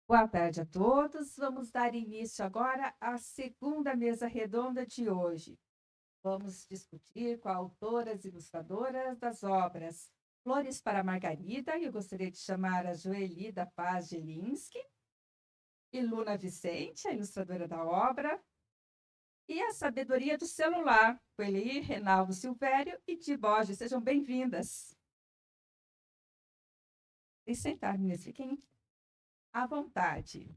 Boa tarde a todos. Vamos dar início agora à segunda mesa redonda de hoje. Vamos discutir com a autoras e ilustradoras das obras Flores para Margarida, e eu gostaria de chamar a Joeli da Paz Gelinski, e Luna Vicente, a ilustradora da obra, e a Sabedoria do Celular, com Eli Renaldo Silvério e Di Borges. Sejam bem-vindas. E sentar, meninas, fiquem à vontade.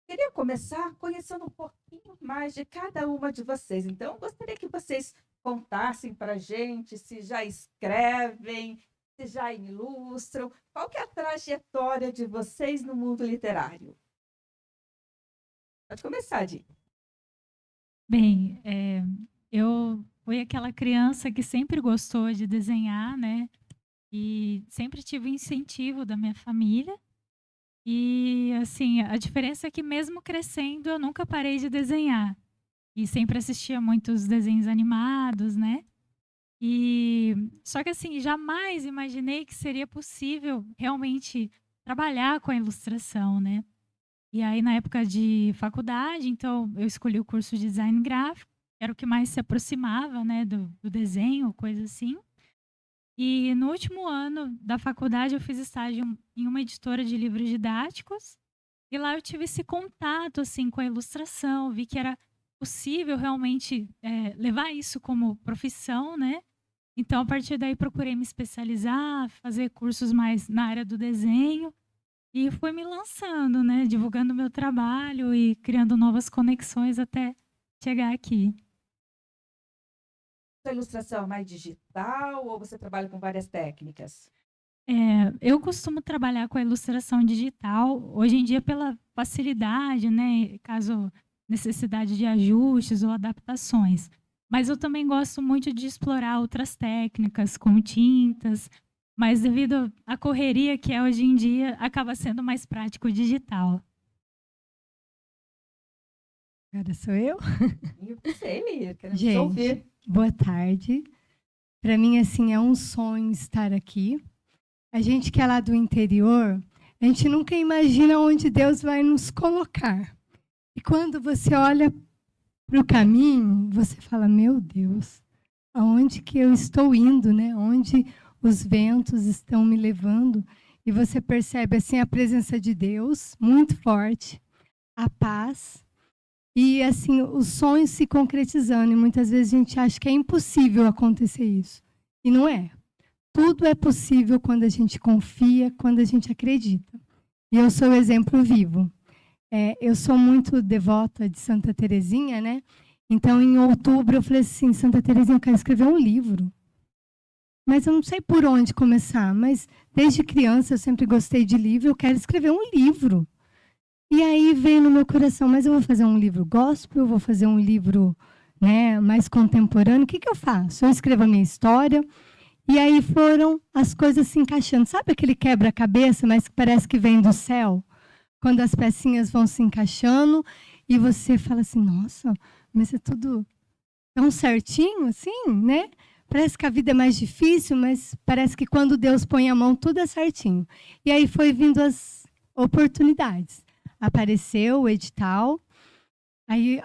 Queria começar conhecendo um pouquinho mais de cada uma de vocês. Então, gostaria que vocês contassem para a gente se já escrevem, se já ilustram, qual que é a trajetória de vocês no mundo literário. Pode começar, Di. Bem, eu fui aquela criança que sempre gostou de desenhar, né? E sempre tive incentivo da minha família. E, assim, a diferença é que mesmo crescendo, eu nunca parei de desenhar. E sempre assistia muitos desenhos animados, né? Só que, assim, jamais imaginei que seria possível realmente trabalhar com a ilustração, né? E aí, na época de faculdade, então, eu escolhi o curso de design gráfico, que era o que mais se aproximava, né, do desenho, coisa assim. E no último ano da faculdade, eu fiz estágio em uma editora de livros didáticos, e lá eu tive esse contato, assim, com a ilustração, vi que era possível realmente levar isso como profissão, né? Então, a partir daí, procurei me especializar, fazer cursos mais na área do desenho, e fui me lançando, né, divulgando meu trabalho e criando novas conexões até chegar aqui. Sua ilustração é mais digital ou você trabalha com várias técnicas? Eu costumo trabalhar com a ilustração digital, hoje em dia pela facilidade, né, caso necessidade de ajustes ou adaptações. Mas eu também gosto muito de explorar outras técnicas, com tintas, mas devido à correria que é hoje em dia, acaba sendo mais prático o digital. Agora sou eu? E você, Eli, queremos te Gente, ouvir. boa tarde. Para mim, assim, é um sonho estar aqui. A gente que é lá do interior, a gente nunca imagina onde Deus vai nos colocar. E quando você olha para o caminho, você fala, meu Deus, aonde que eu estou indo, né? Onde os ventos estão me levando? E você percebe, assim, a presença de Deus muito forte, a paz. E, assim, os sonhos se concretizando. E muitas vezes a gente acha que é impossível acontecer isso. E não é. Tudo é possível quando a gente confia, quando a gente acredita. E eu sou o exemplo vivo. Eu sou muito devota de Santa Teresinha, né? Então, em outubro, eu falei assim, Santa Teresinha, eu quero escrever um livro. Mas eu não sei por onde começar. Mas, desde criança, eu sempre gostei de livro. Eu quero escrever um livro. E aí veio no meu coração, mas eu vou fazer um livro gospel, eu vou fazer um livro, né, mais contemporâneo. O que eu faço? Eu escrevo a minha história. E aí foram as coisas se encaixando. Sabe aquele quebra-cabeça, mas que parece que vem do céu? Quando as pecinhas vão se encaixando e você fala assim, nossa, mas é tudo tão certinho assim, né? Parece que a vida é mais difícil, mas parece que quando Deus põe a mão, tudo é certinho. E aí foi vindo as oportunidades. Apareceu o edital, aí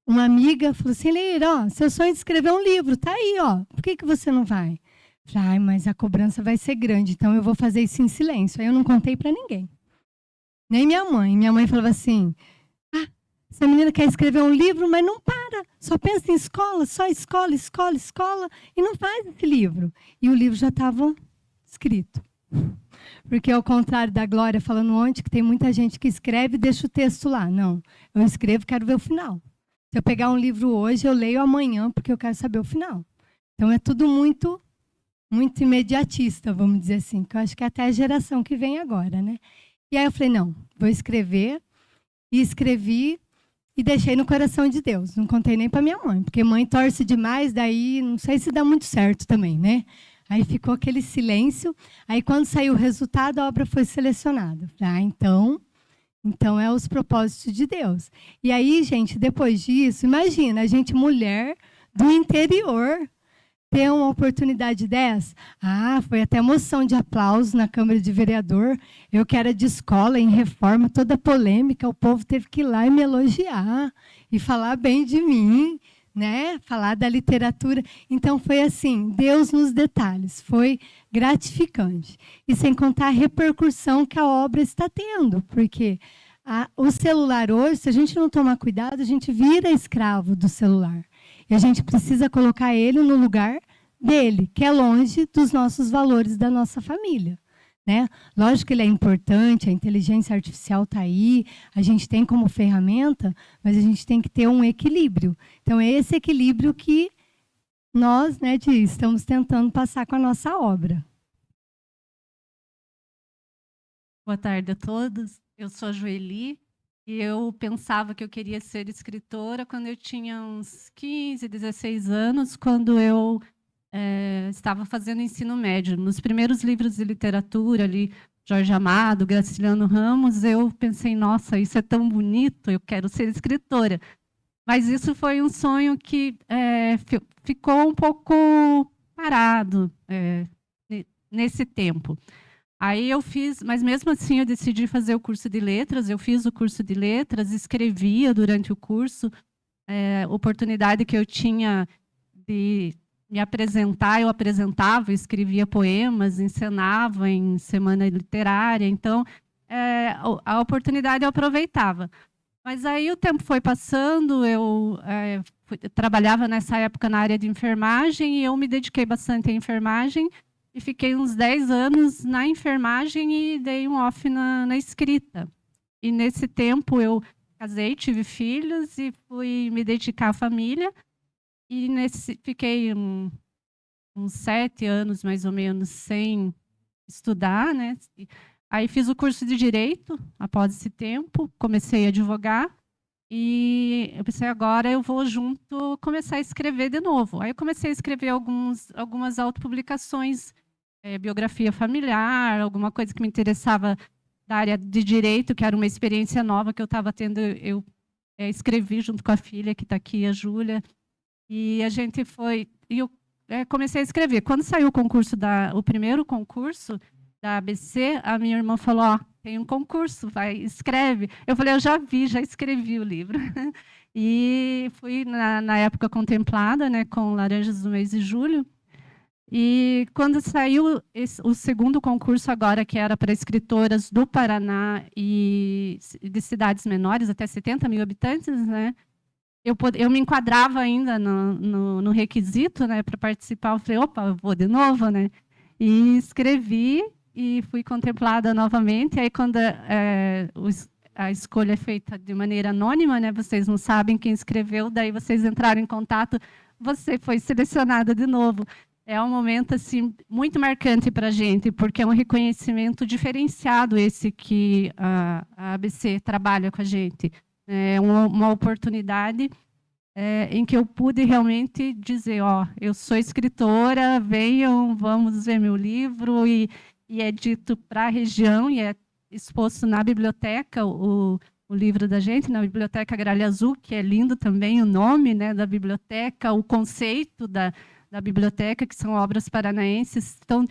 uma amiga falou assim, Leira, ó, seu sonho de escrever um livro, tá aí, ó, por que você não vai? Eu falei, ai, mas a cobrança vai ser grande, então eu vou fazer isso em silêncio. Aí eu não contei para ninguém, nem minha mãe. Minha mãe falava assim, essa menina quer escrever um livro, mas não para, só pensa em escola, só escola, escola, escola, e não faz esse livro. E o livro já estava escrito. Porque ao contrário da Glória falando ontem, que tem muita gente que escreve e deixa o texto lá. Não, eu escrevo e quero ver o final. Se eu pegar um livro hoje, eu leio amanhã, porque eu quero saber o final. Então é tudo muito, muito imediatista, vamos dizer assim, que eu acho que é até a geração que vem agora, né? E aí eu falei, não, vou escrever, e escrevi e deixei no coração de Deus. Não contei nem para minha mãe, porque mãe torce demais, daí não sei se dá muito certo também, né? Aí ficou aquele silêncio. Aí, quando saiu o resultado, a obra foi selecionada. Então é os propósitos de Deus. E aí, gente, depois disso, imagina, a gente mulher do interior, ter uma oportunidade dessa? Foi até moção de aplauso na Câmara de Vereador. Eu que era de escola, em reforma, toda polêmica, o povo teve que ir lá e me elogiar e falar bem de mim, né? Falar da literatura. Então, foi assim, Deus nos detalhes. Foi gratificante. E sem contar a repercussão que a obra está tendo, porque o celular hoje, se a gente não tomar cuidado, a gente vira escravo do celular. E a gente precisa colocar ele no lugar dele, que é longe dos nossos valores da nossa família. Né? Lógico que ele é importante, a inteligência artificial está aí, a gente tem como ferramenta, mas a gente tem que ter um equilíbrio. Então, é esse equilíbrio que nós, né, estamos tentando passar com a nossa obra. Boa tarde a todos. Eu sou a Joeli e eu pensava que eu queria ser escritora quando eu tinha uns 15, 16 anos, quando eu estava fazendo ensino médio. Nos primeiros livros de literatura, ali, Jorge Amado, Graciliano Ramos, eu pensei, nossa, isso é tão bonito, eu quero ser escritora. Mas isso foi um sonho que ficou um pouco parado nesse tempo. Aí eu fiz, mas mesmo assim eu decidi fazer o curso de letras, eu fiz o curso de letras, escrevia durante o curso, oportunidade que eu tinha de me apresentar, eu apresentava, escrevia poemas, encenava em semana literária, então a oportunidade eu aproveitava. Mas aí o tempo foi passando, eu trabalhava nessa época na área de enfermagem e eu me dediquei bastante à enfermagem, e fiquei uns 10 anos na enfermagem e dei um off na escrita. E nesse tempo eu casei, tive filhos e fui me dedicar à família. E fiquei uns 7 anos, mais ou menos, sem estudar, né? Aí fiz o curso de Direito, após esse tempo, comecei a advogar. E eu pensei, agora eu vou junto começar a escrever de novo. Aí eu comecei a escrever algumas autopublicações, biografia familiar, alguma coisa que me interessava da área de direito, que era uma experiência nova que eu estava tendo. Eu escrevi junto com a filha, que está aqui, a Júlia, e a gente foi... E eu comecei a escrever. Quando saiu o primeiro concurso da ABC, a minha irmã falou, tem um concurso, vai, escreve. Eu falei, eu já escrevi o livro. E fui, na época, contemplada, né, com Laranjas do Mês de Julho. E quando saiu o segundo concurso agora, que era para escritoras do Paraná e de cidades menores, até 70 mil habitantes, né, eu me enquadrava ainda no requisito, né, para participar. Eu falei, opa, eu vou de novo, né? E escrevi e fui contemplada novamente. E aí, quando a escolha é feita de maneira anônima, né, vocês não sabem quem escreveu, daí vocês entraram em contato, você foi selecionada de novo. É um momento assim muito marcante para a gente, porque é um reconhecimento diferenciado esse que a ABC trabalha com a gente. É uma oportunidade em que eu pude realmente dizer, eu sou escritora, venham, vamos ver meu livro, e é dito para a região, e é exposto na biblioteca, o livro da gente, na Biblioteca Gralha Azul, que é lindo também o nome, né, da biblioteca, o conceito da biblioteca, que são obras paranaenses. Então,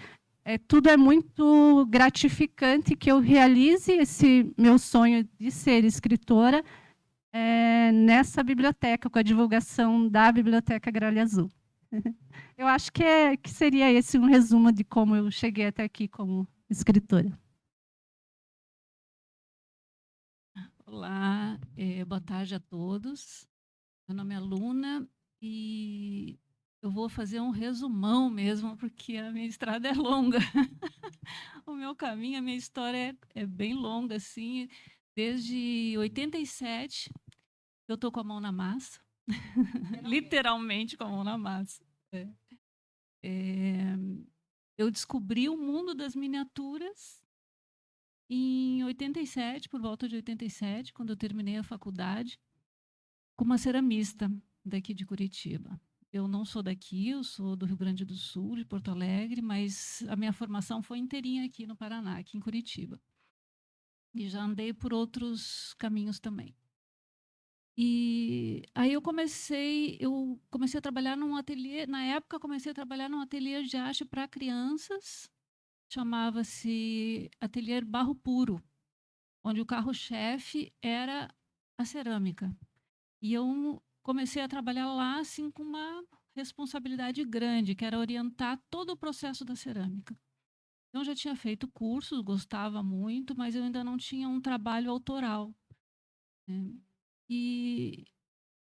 tudo é muito gratificante que eu realize esse meu sonho de ser escritora nessa biblioteca, com a divulgação da Biblioteca Gralha Azul. Eu acho que seria esse um resumo de como eu cheguei até aqui como escritora. Olá, boa tarde a todos. Meu nome é Luna e eu vou fazer um resumão mesmo, porque a minha estrada é longa. O meu caminho, a minha história é bem longa, assim. Desde 87, eu estou com a mão na massa. Literalmente com a mão na massa. Eu descobri o mundo das miniaturas em 87, por volta de 87, quando eu terminei a faculdade, com uma ceramista daqui de Curitiba. Eu não sou daqui, eu sou do Rio Grande do Sul, de Porto Alegre, mas a minha formação foi inteirinha aqui no Paraná, aqui em Curitiba. E já andei por outros caminhos também. E aí eu comecei a trabalhar num ateliê, na época comecei a trabalhar num ateliê de arte para crianças, chamava-se Ateliê Barro Puro, onde o carro-chefe era a cerâmica. E eu comecei a trabalhar lá assim com uma responsabilidade grande, que era orientar todo o processo da cerâmica. Então, eu já tinha feito cursos, gostava muito, mas eu ainda não tinha um trabalho autoral, né? E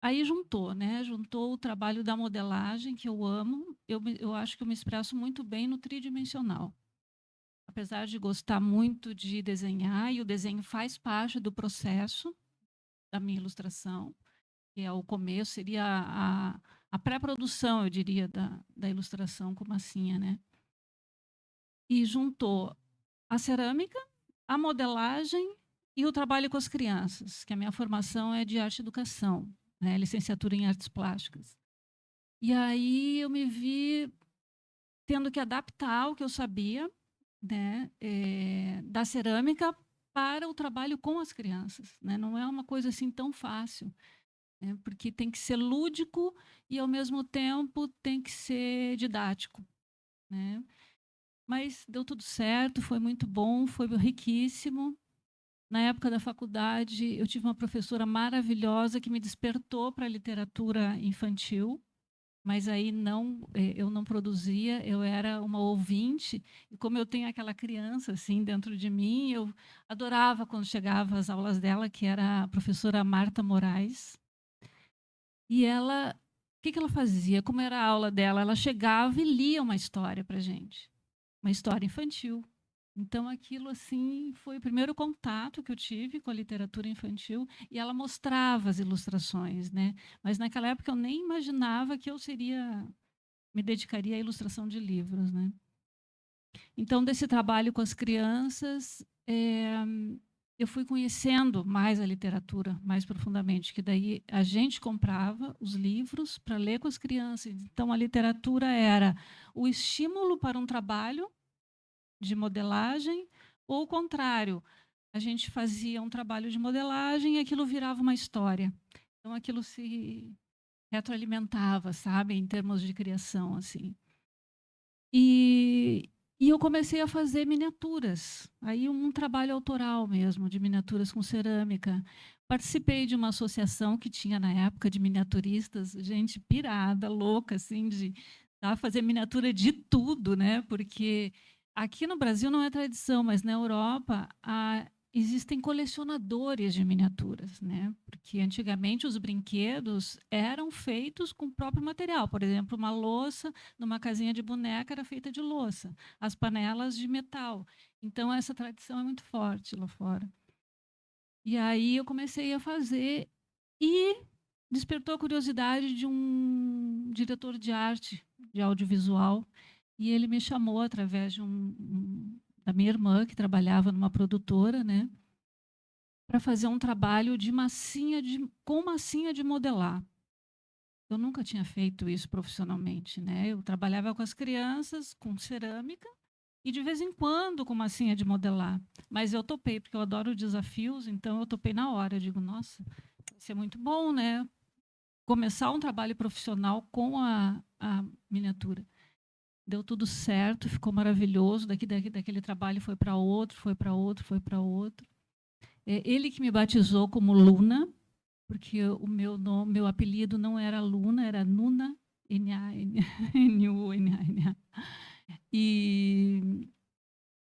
aí juntou, né? Juntou o trabalho da modelagem, que eu amo. Eu acho que eu me expresso muito bem no tridimensional. Apesar de gostar muito de desenhar, e o desenho faz parte do processo da minha ilustração, que é o começo, seria a pré-produção, eu diria, da ilustração com massinha, né? E juntou a cerâmica, a modelagem e o trabalho com as crianças, que a minha formação é de arte e educação, né? Licenciatura em artes plásticas. E aí eu me vi tendo que adaptar o que eu sabia, né, da cerâmica para o trabalho com as crianças, né? Não é uma coisa assim tão fácil, né? Porque tem que ser lúdico e ao mesmo tempo tem que ser didático, né? Mas deu tudo certo, foi muito bom, foi riquíssimo. Na época da faculdade, eu tive uma professora maravilhosa que me despertou para a literatura infantil, mas aí eu não produzia, eu era uma ouvinte, e como eu tenho aquela criança assim dentro de mim, eu adorava quando chegava às aulas dela, que era a professora Marta Moraes. E ela, o que ela fazia? Como era a aula dela, ela chegava e lia uma história para gente, uma história infantil. Então, aquilo assim foi o primeiro contato que eu tive com a literatura infantil, e ela mostrava as ilustrações, né? Mas naquela época eu nem imaginava que eu me dedicaria à ilustração de livros, né? Então, desse trabalho com as crianças, eu fui conhecendo mais a literatura, mais profundamente, que daí a gente comprava os livros para ler com as crianças. Então, a literatura era o estímulo para um trabalho de modelagem, ou o contrário, a gente fazia um trabalho de modelagem e aquilo virava uma história. Então, aquilo se retroalimentava, sabe, em termos de criação, assim. E, e eu comecei a fazer miniaturas, aí um trabalho autoral mesmo, de miniaturas com cerâmica. Participei de uma associação que tinha na época de miniaturistas, gente pirada, louca, assim, de fazer miniatura de tudo, né? Porque aqui no Brasil não é tradição, mas na Europa existem colecionadores de miniaturas, né? Porque antigamente os brinquedos eram feitos com o próprio material. Por exemplo, uma louça numa casinha de boneca era feita de louça, as panelas de metal. Então essa tradição é muito forte lá fora. E aí eu comecei a fazer e despertou a curiosidade de um diretor de arte, de audiovisual, e ele me chamou através da minha irmã, que trabalhava numa produtora, né, para fazer um trabalho com massinha de modelar. Eu nunca tinha feito isso profissionalmente, né? Eu trabalhava com as crianças, com cerâmica, e de vez em quando com massinha de modelar. Mas eu topei, porque eu adoro desafios, então eu topei na hora. Eu digo, nossa, vai ser muito bom, né? Começar um trabalho profissional com a miniatura. Deu tudo certo, ficou maravilhoso. Daquele trabalho foi para outro, foi para outro, foi para outro. Ele que me batizou como Luna, porque o meu apelido não era Luna, era Nuna, N-A-N-U-N-A-N-A. E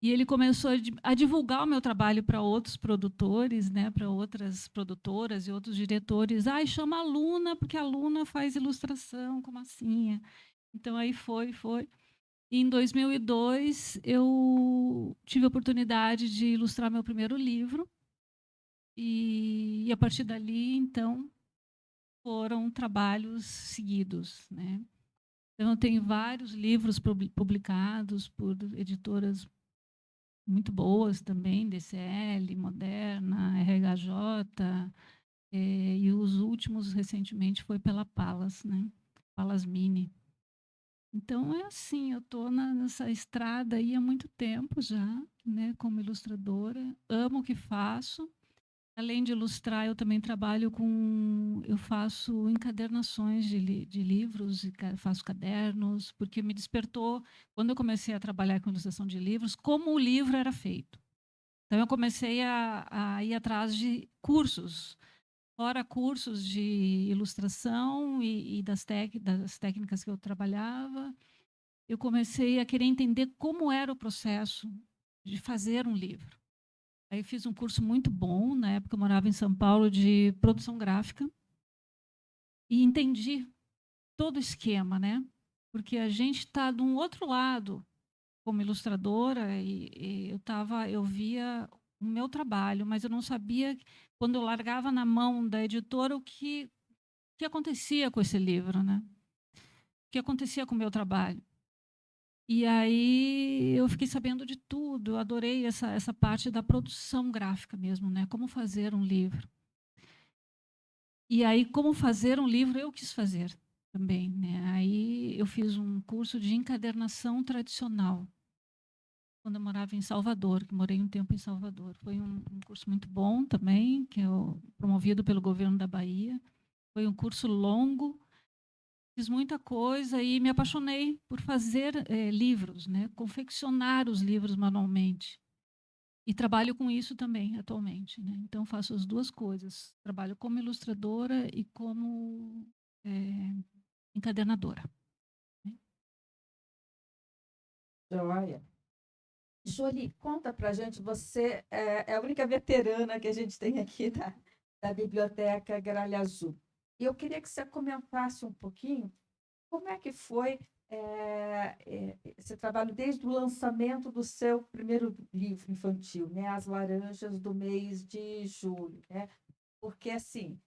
ele começou a divulgar o meu trabalho para outros produtores, né, para outras produtoras e outros diretores. Chama a Luna, porque a Luna faz ilustração com massinha. Então, aí foi. E em 2002, eu tive a oportunidade de ilustrar meu primeiro livro. E a partir dali, então, foram trabalhos seguidos, né? Então, eu tenho vários livros publicados por editoras muito boas também, DCL, Moderna, RHJ, e os últimos, recentemente, foi pela Palas, né? Palas Mini. Então, é assim, eu estou nessa estrada aí há muito tempo já, né, como ilustradora, amo o que faço. além de ilustrar, eu também trabalho com... Eu faço encadernações de livros, faço cadernos, porque me despertou, quando eu comecei a trabalhar com ilustração de livros, como o livro era feito. Então, eu comecei a ir atrás de cursos, fora cursos de ilustração e das técnicas que eu trabalhava, eu comecei a querer entender como era o processo de fazer um livro. Aí fiz um curso muito bom, na época eu morava em São Paulo, de produção gráfica, e entendi todo o esquema, né? Porque a gente está de um outro lado, como ilustradora, e eu via o meu trabalho, mas eu não sabia, quando eu largava na mão da editora, o que acontecia com esse livro, né? O que acontecia com o meu trabalho. E aí eu fiquei sabendo de tudo, eu adorei essa parte da produção gráfica mesmo, né? Como fazer um livro. E aí, como fazer um livro, eu quis fazer também, né? Aí eu fiz um curso de encadernação tradicional, quando eu morava em Salvador, que morei um tempo em Salvador. Foi um curso muito bom também, que é promovido pelo governo da Bahia. Foi um curso longo, fiz muita coisa e me apaixonei por fazer livros, né? Confeccionar os livros manualmente. E trabalho com isso também atualmente, né? Então faço as duas coisas. Trabalho como ilustradora e como encadernadora. Né? Joia. Jolie, conta pra gente, você é a única veterana que a gente tem aqui da Biblioteca Gralha Azul. E eu queria que você comentasse um pouquinho como é que foi esse trabalho desde o lançamento do seu primeiro livro infantil, né? As Laranjas do mês de julho, né? Porque, assim,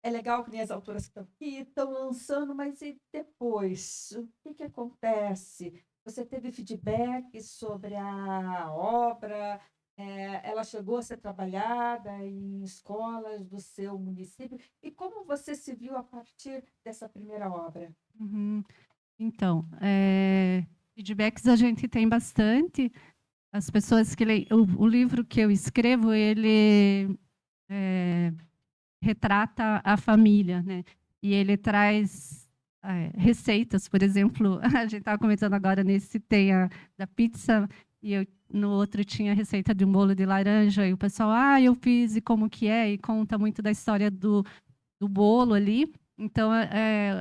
é legal que nem as autoras que estão aqui estão lançando, mas e depois? O que acontece? Você teve feedback sobre a obra? Ela chegou a ser trabalhada em escolas do seu município? E como você se viu a partir dessa primeira obra? Uhum. Então, feedbacks a gente tem bastante. As pessoas que leem... O livro que eu escrevo, ele retrata a família, né? E ele traz receitas, por exemplo, a gente estava comentando agora, nesse tem a da pizza, e no outro tinha a receita de um bolo de laranja, e o pessoal, eu fiz, e como que é? E conta muito da história do bolo ali. Então,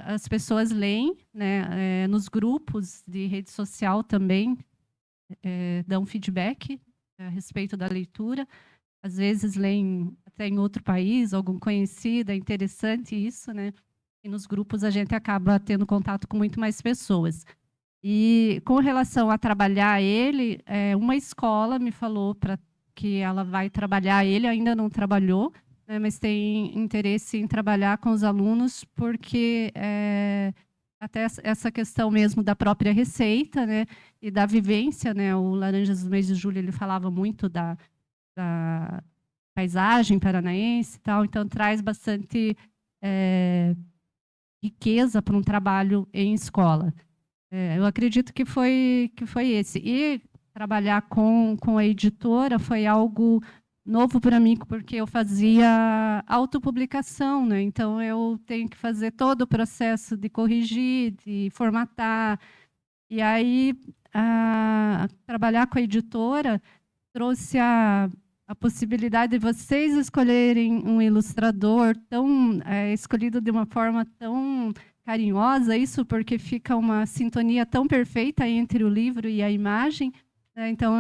as pessoas leem, né, nos grupos de rede social também, dão feedback a respeito da leitura. Às vezes leem até em outro país, algum conhecido, é interessante isso, né? E nos grupos a gente acaba tendo contato com muito mais pessoas. E com relação a trabalhar ele, uma escola me falou que ela vai trabalhar ele, ainda não trabalhou, né, mas tem interesse em trabalhar com os alunos, porque até essa questão mesmo da própria receita, né, e da vivência, né, o Laranjas do mês de julho, ele falava muito da paisagem paranaense e tal, então traz bastante riqueza para um trabalho em escola. Eu acredito que foi esse. E trabalhar com a editora foi algo novo para mim, porque eu fazia autopublicação, né? Então eu tenho que fazer todo o processo de corrigir, de formatar. E aí trabalhar com a editora trouxe a possibilidade de vocês escolherem um ilustrador tão escolhido de uma forma tão carinhosa, isso porque fica uma sintonia tão perfeita entre o livro e a imagem. Então,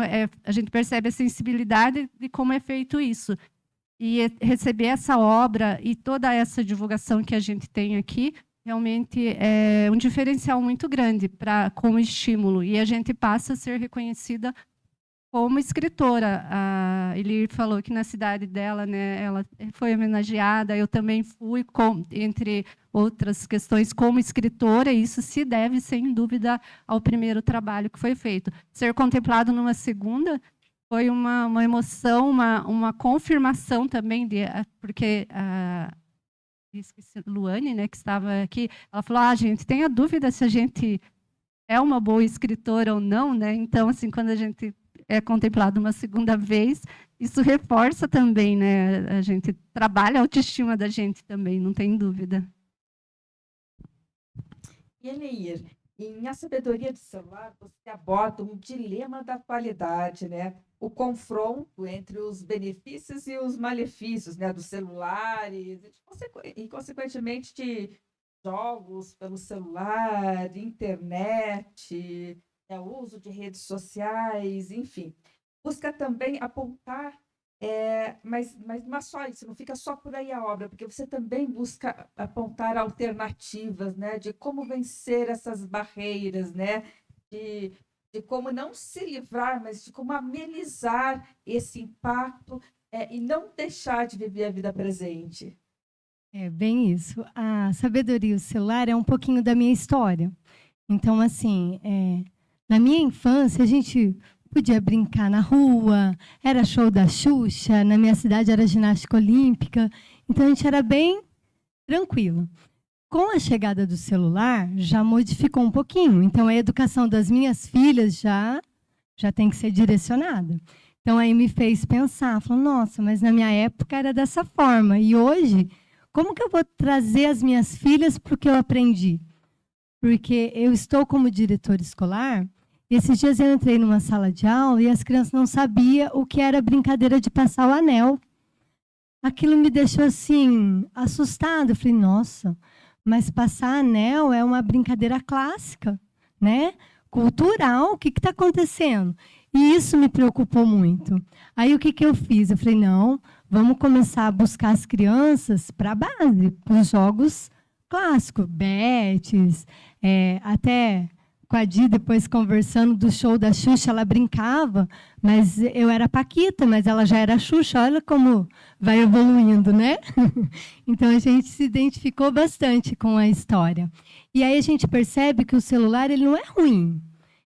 a gente percebe a sensibilidade de como é feito isso. E receber essa obra e toda essa divulgação que a gente tem aqui, realmente é um diferencial muito grande como estímulo. E a gente passa a ser reconhecida como escritora. A Elir falou que na cidade dela, né, ela foi homenageada, eu também fui, entre outras questões, como escritora, e isso se deve, sem dúvida, ao primeiro trabalho que foi feito. Ser contemplado numa segunda foi uma emoção, uma confirmação também, porque esqueci, Luane, né, que estava aqui, ela falou, gente, tem a dúvida se a gente é uma boa escritora ou não, né? Então, assim, quando a gente é contemplado uma segunda vez, isso reforça também, né? A gente trabalha a autoestima da gente também, não tem dúvida. E Eleir, em A Sabedoria do Celular, você aborda um dilema da qualidade, né? O confronto entre os benefícios e os malefícios, né, dos celulares e, consequentemente, de jogos pelo celular, internet, né, o uso de redes sociais, enfim. Busca também apontar, mas não é só isso, não fica só por aí a obra, porque você também busca apontar alternativas, né, de como vencer essas barreiras, né, de, de como não se livrar, mas de como amenizar esse impacto, e não deixar de viver a vida presente. É bem isso. A sabedoria do celular é um pouquinho da minha história. Então, assim, na minha infância, a gente podia brincar na rua, era show da Xuxa, na minha cidade era ginástica olímpica, então a gente era bem tranquilo. Com a chegada do celular, já modificou um pouquinho. Então, a educação das minhas filhas já tem que ser direcionada. Então, aí me fez pensar, falou, nossa, mas na minha época era dessa forma, e hoje, como que eu vou trazer as minhas filhas para o que eu aprendi? Porque eu estou como diretora escolar, e esses dias eu entrei numa sala de aula e as crianças não sabiam o que era a brincadeira de passar o anel. Aquilo me deixou assim, assustada. Eu falei, nossa, mas passar anel é uma brincadeira clássica, né? Cultural, o que está acontecendo? E isso me preocupou muito. Aí o que eu fiz? Eu falei, não, vamos começar a buscar as crianças para a base, para os jogos clássicos, betes, até com a Di, depois conversando do show da Xuxa, ela brincava, mas eu era Paquita, mas ela já era Xuxa, olha como vai evoluindo, né? Então, a gente se identificou bastante com a história. E aí a gente percebe que o celular ele não é ruim,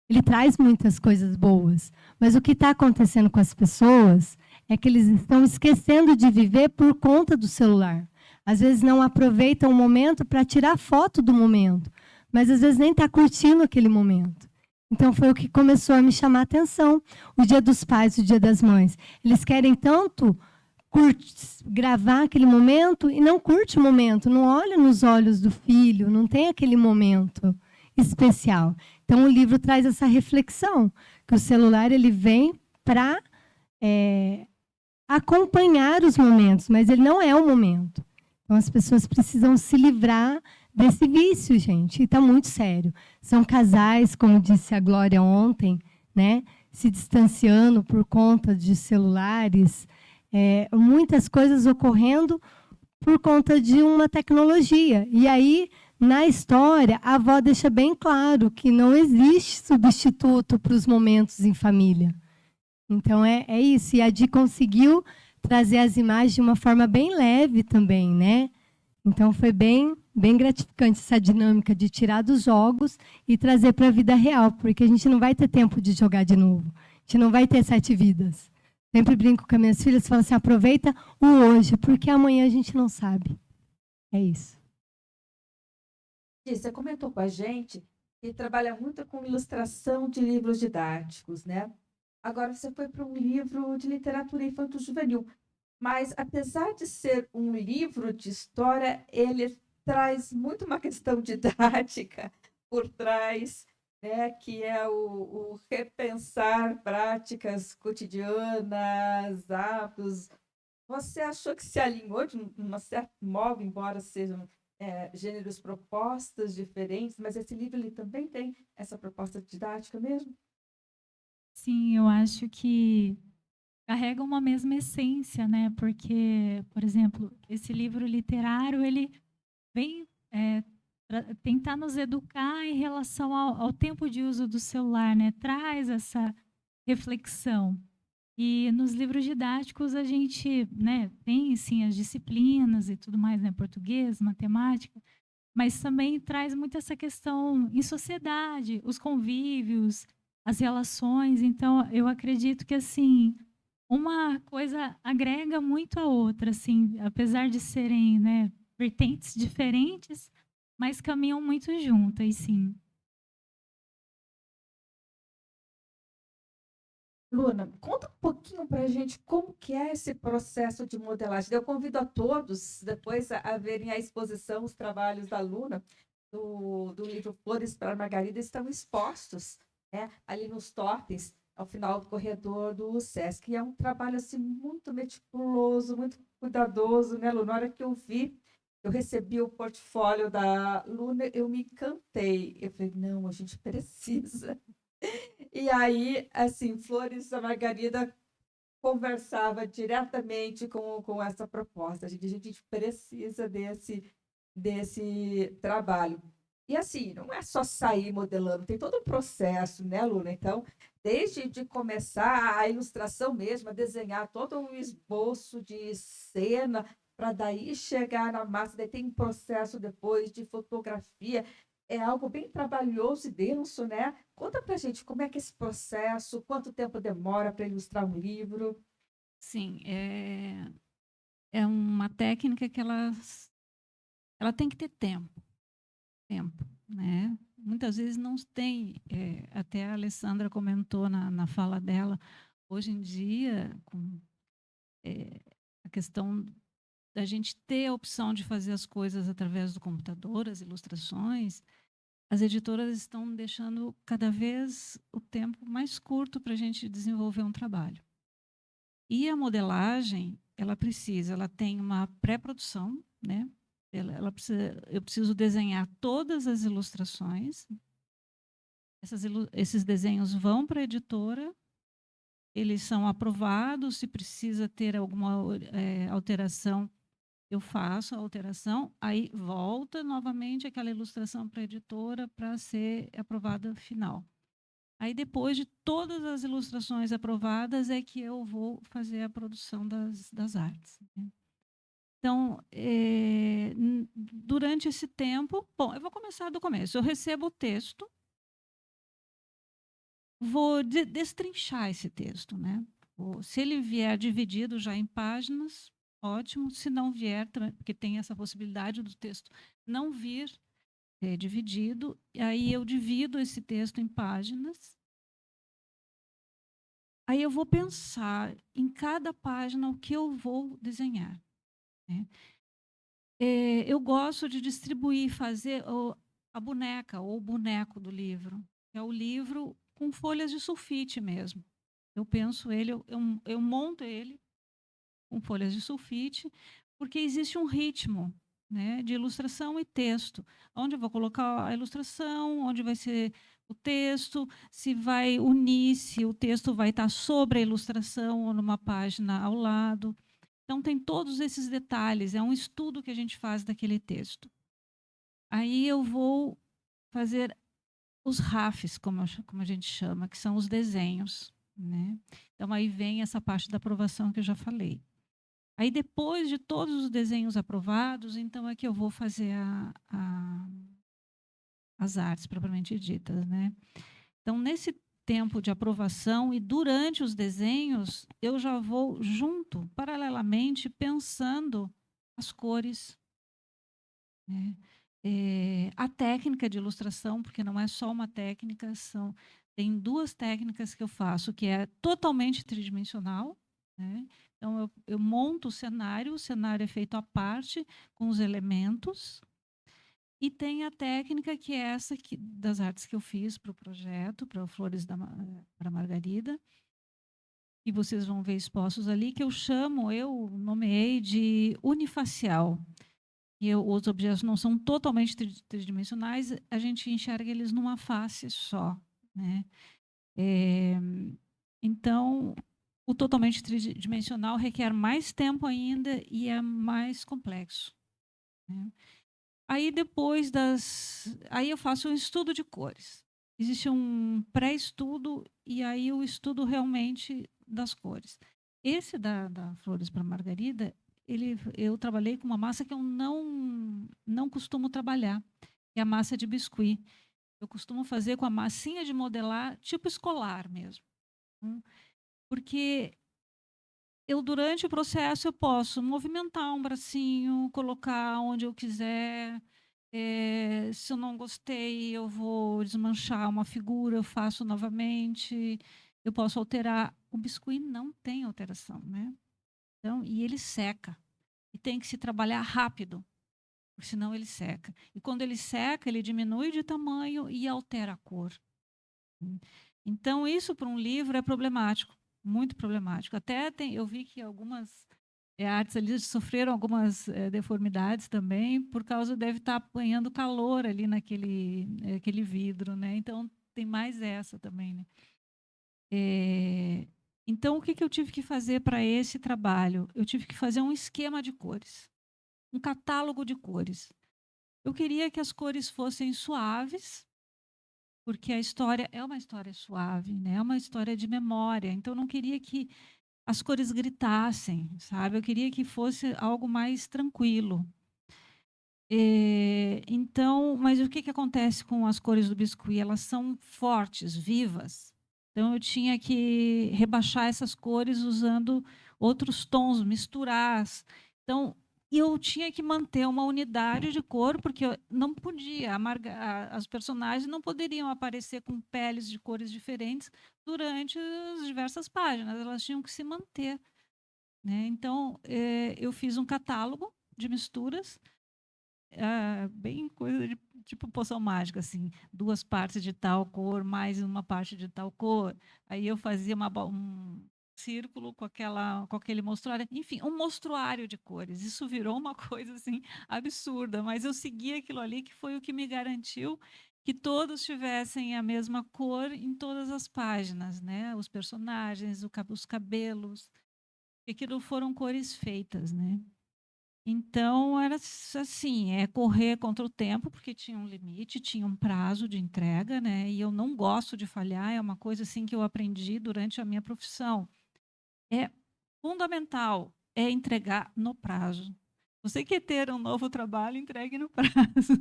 ele traz muitas coisas boas, mas o que está acontecendo com as pessoas é que eles estão esquecendo de viver por conta do celular. Às vezes não aproveitam o momento para tirar foto do momento, mas às vezes nem está curtindo aquele momento. Então foi o que começou a me chamar a atenção. O Dia dos Pais, o Dia das Mães. Eles querem tanto gravar aquele momento e não curte o momento, não olha nos olhos do filho, não tem aquele momento especial. Então o livro traz essa reflexão, que o celular ele vem para acompanhar os momentos, mas ele não é o momento. Então as pessoas precisam se livrar desse vício, gente, e está muito sério. São casais, como disse a Glória ontem, né, se distanciando por conta de celulares, muitas coisas ocorrendo por conta de uma tecnologia. E aí, na história, a avó deixa bem claro que não existe substituto para os momentos em família. Então, é isso. E a Di conseguiu trazer as imagens de uma forma bem leve também, né? Então, foi bem gratificante essa dinâmica de tirar dos jogos e trazer para a vida real, porque a gente não vai ter tempo de jogar de novo. A gente não vai ter 7 vidas. Sempre brinco com as minhas filhas e falo assim, aproveita o hoje, porque amanhã a gente não sabe. É isso. Você comentou com a gente que trabalha muito com ilustração de livros didáticos, né? Agora você foi para um livro de literatura infanto-juvenil. Mas, apesar de ser um livro de história, ele traz muito uma questão didática por trás, né, que é o repensar práticas cotidianas, hábitos. Você achou que se alinhou de um certo modo, embora sejam gêneros, propostas diferentes, mas esse livro ele também tem essa proposta didática mesmo? Sim, eu acho que carrega uma mesma essência, né? Porque, por exemplo, esse livro literário, ele vem tentar nos educar em relação ao tempo de uso do celular, né? Traz essa reflexão. E nos livros didáticos a gente, né, tem sim as disciplinas e tudo mais, né? Português, matemática, mas também traz muito essa questão em sociedade, os convívios, as relações. Então, eu acredito que assim uma coisa agrega muito a outra, assim, apesar de serem, né, vertentes diferentes, mas caminham muito juntas, sim. Luna, conta um pouquinho para a gente como que é esse processo de modelagem. Eu convido a todos depois a verem a exposição, os trabalhos da Luna, do livro Flores para Margarida, estão expostos, né, ali nos totens, ao final do corredor do Sesc. E é um trabalho assim, muito meticuloso, muito cuidadoso, né, Luna? Na hora que eu vi, eu recebi o portfólio da Luna, eu me encantei. Eu falei, não, a gente precisa. E aí, assim, Flores da Margarida conversava diretamente com essa proposta. A gente precisa desse trabalho. E assim, não é só sair modelando, tem todo um processo, né, Luna? Então, desde de começar a ilustração mesmo, a desenhar todo um esboço de cena, para daí chegar na massa, daí tem um processo depois de fotografia, é algo bem trabalhoso e denso, né? Conta pra gente como é que é esse processo, quanto tempo demora para ilustrar um livro. Sim, é uma técnica que ela tem que ter tempo, né? Muitas vezes não tem, até a Alessandra comentou na fala dela, hoje em dia, com a questão da gente ter a opção de fazer as coisas através do computador, as ilustrações, as editoras estão deixando cada vez o tempo mais curto para a gente desenvolver um trabalho. E a modelagem, ela tem uma pré-produção, né? Eu preciso desenhar todas as ilustrações. Esses desenhos vão para a editora, eles são aprovados. Se precisa ter alguma alteração, eu faço a alteração, aí volta novamente aquela ilustração para a editora para ser aprovada final. Aí, depois de todas as ilustrações aprovadas, é que eu vou fazer a produção das artes, né? Então, durante esse tempo, bom, eu vou começar do começo. Eu recebo o texto, vou destrinchar esse texto, né? Se ele vier dividido já em páginas, ótimo. Se não vier, porque tem essa possibilidade do texto não vir dividido, aí eu divido esse texto em páginas. Aí eu vou pensar em cada página o que eu vou desenhar, né? Eu gosto de distribuir, fazer a boneca ou o boneco do livro. É o livro com folhas de sulfite mesmo. Eu penso ele, eu monto ele com folhas de sulfite, porque existe um ritmo, né, de ilustração e texto. Onde eu vou colocar a ilustração, onde vai ser o texto, se vai unir, se o texto vai estar sobre a ilustração ou numa página ao lado. Então, tem todos esses detalhes, é um estudo que a gente faz daquele texto. Aí eu vou fazer os RAFs, como a gente chama, que são os desenhos, né? Então, aí vem essa parte da aprovação que eu já falei. Aí, depois de todos os desenhos aprovados, então é que eu vou fazer as artes propriamente ditas, né? Então, nesse tempo de aprovação e durante os desenhos, eu já vou junto, paralelamente, pensando as cores, né? A técnica de ilustração, porque não é só uma técnica, tem duas técnicas que eu faço, que é totalmente tridimensional, né? Então, eu monto o cenário é feito à parte, com os elementos, e tem a técnica que é essa das artes que eu fiz para o projeto, para o Flores para Margarida, e vocês vão ver expostos ali, que eu nomeei de unifacial. E os objetos não são totalmente tridimensionais, a gente enxerga eles numa face só, né? Então, o totalmente tridimensional requer mais tempo ainda e é mais complexo, né? Aí aí eu faço um estudo de cores. Existe um pré-estudo e aí o estudo realmente das cores. Esse da Flores para Margarida, eu trabalhei com uma massa que eu não costumo trabalhar, que é a massa de biscuit. Eu costumo fazer com a massinha de modelar, tipo escolar mesmo, né? Porque durante o processo, eu posso movimentar um bracinho, colocar onde eu quiser. Se eu não gostei, eu vou desmanchar uma figura, eu faço novamente. eu posso alterar. O biscuit não tem alteração, né? Então, e ele seca. E tem que se trabalhar rápido, porque senão ele seca. E quando ele seca, ele diminui de tamanho e altera a cor. Então, isso para um livro é problemático, muito problemático. Até eu vi que algumas artes ali sofreram algumas deformidades também, por causa deve estar apanhando calor ali aquele vidro, né? Então, tem mais essa também, né? Então, o que eu tive que fazer para esse trabalho? Eu tive que fazer um esquema de cores, um catálogo de cores. Eu queria que as cores fossem suaves, porque a história é uma história suave, né? É uma história de memória. Então, eu não queria que as cores gritassem, sabe? Eu queria que fosse algo mais tranquilo. Então, mas o que acontece com as cores do biscuit? Elas são fortes, vivas. Então, eu tinha que rebaixar essas cores usando outros tons, misturar. Então, eu tinha que manter uma unidade de cor, porque eu não podia, as personagens não poderiam aparecer com peles de cores diferentes durante as diversas páginas, elas tinham que se manter, né? Então, eu fiz um catálogo de misturas, bem coisa de tipo poção mágica, assim, 2 partes de tal cor, mais uma parte de tal cor. Aí eu fazia um círculo com aquele mostruário, enfim, um mostruário de cores. Isso virou uma coisa assim absurda, mas eu segui aquilo ali, que foi o que me garantiu que todos tivessem a mesma cor em todas as páginas, né? Os personagens, os cabelos, aquilo foram cores feitas, né? Então, era assim, correr contra o tempo, porque tinha um limite, tinha um prazo de entrega, né? E eu não gosto de falhar, é uma coisa assim que eu aprendi durante a minha profissão. É fundamental, entregar no prazo. Você quer ter um novo trabalho, entregue no prazo,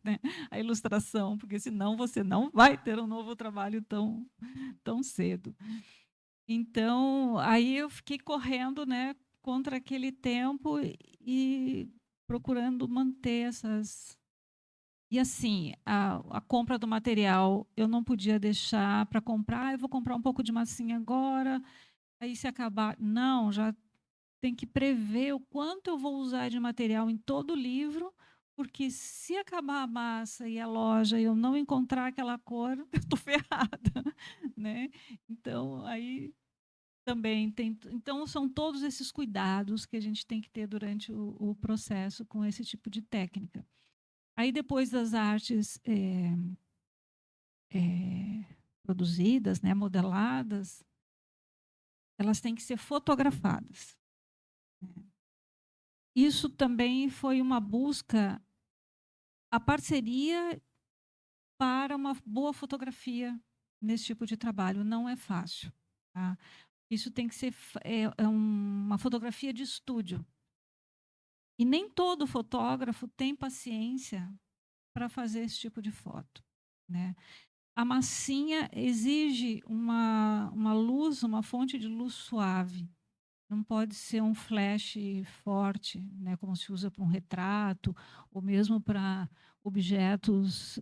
né? A ilustração, porque senão você não vai ter um novo trabalho tão cedo. Então, aí eu fiquei correndo, né, contra aquele tempo e procurando manter essas. E assim, a compra do material, eu não podia deixar para comprar, eu vou comprar um pouco de massinha agora, aí se acabar. Não, já tem que prever o quanto eu vou usar de material em todo o livro, porque se acabar a massa e a loja e eu não encontrar aquela cor, eu estou ferrada, né? Então, aí também tem. Então, são todos esses cuidados que a gente tem que ter durante o processo com esse tipo de técnica. Aí, depois das artes produzidas, né, modeladas, elas têm que ser fotografadas. Isso também foi uma busca, a parceria para uma boa fotografia nesse tipo de trabalho. Não é fácil. Tá? Isso tem que ser uma fotografia de estúdio. E nem todo fotógrafo tem paciência para fazer esse tipo de foto, né? A massinha exige uma luz, uma fonte de luz suave. Não pode ser um flash forte, né, como se usa para um retrato, ou mesmo para objetos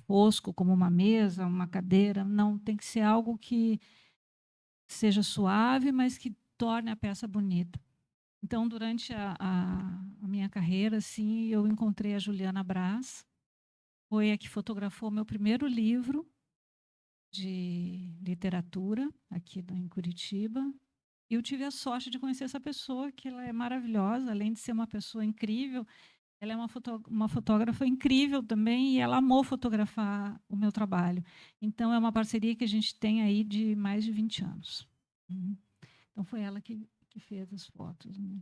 foscos, como uma mesa, uma cadeira. Não, tem que ser algo que seja suave, mas que torne a peça bonita. Então, durante a minha carreira, assim, eu encontrei a Juliana Braz, foi a que fotografou meu primeiro livro de literatura aqui em Curitiba. E eu tive a sorte de conhecer essa pessoa, que ela é maravilhosa, além de ser uma pessoa incrível, ela é uma fotógrafa incrível também, e ela amou fotografar o meu trabalho. Então, é uma parceria que a gente tem aí de mais de 20 anos. Então, foi ela que fez as fotos, né?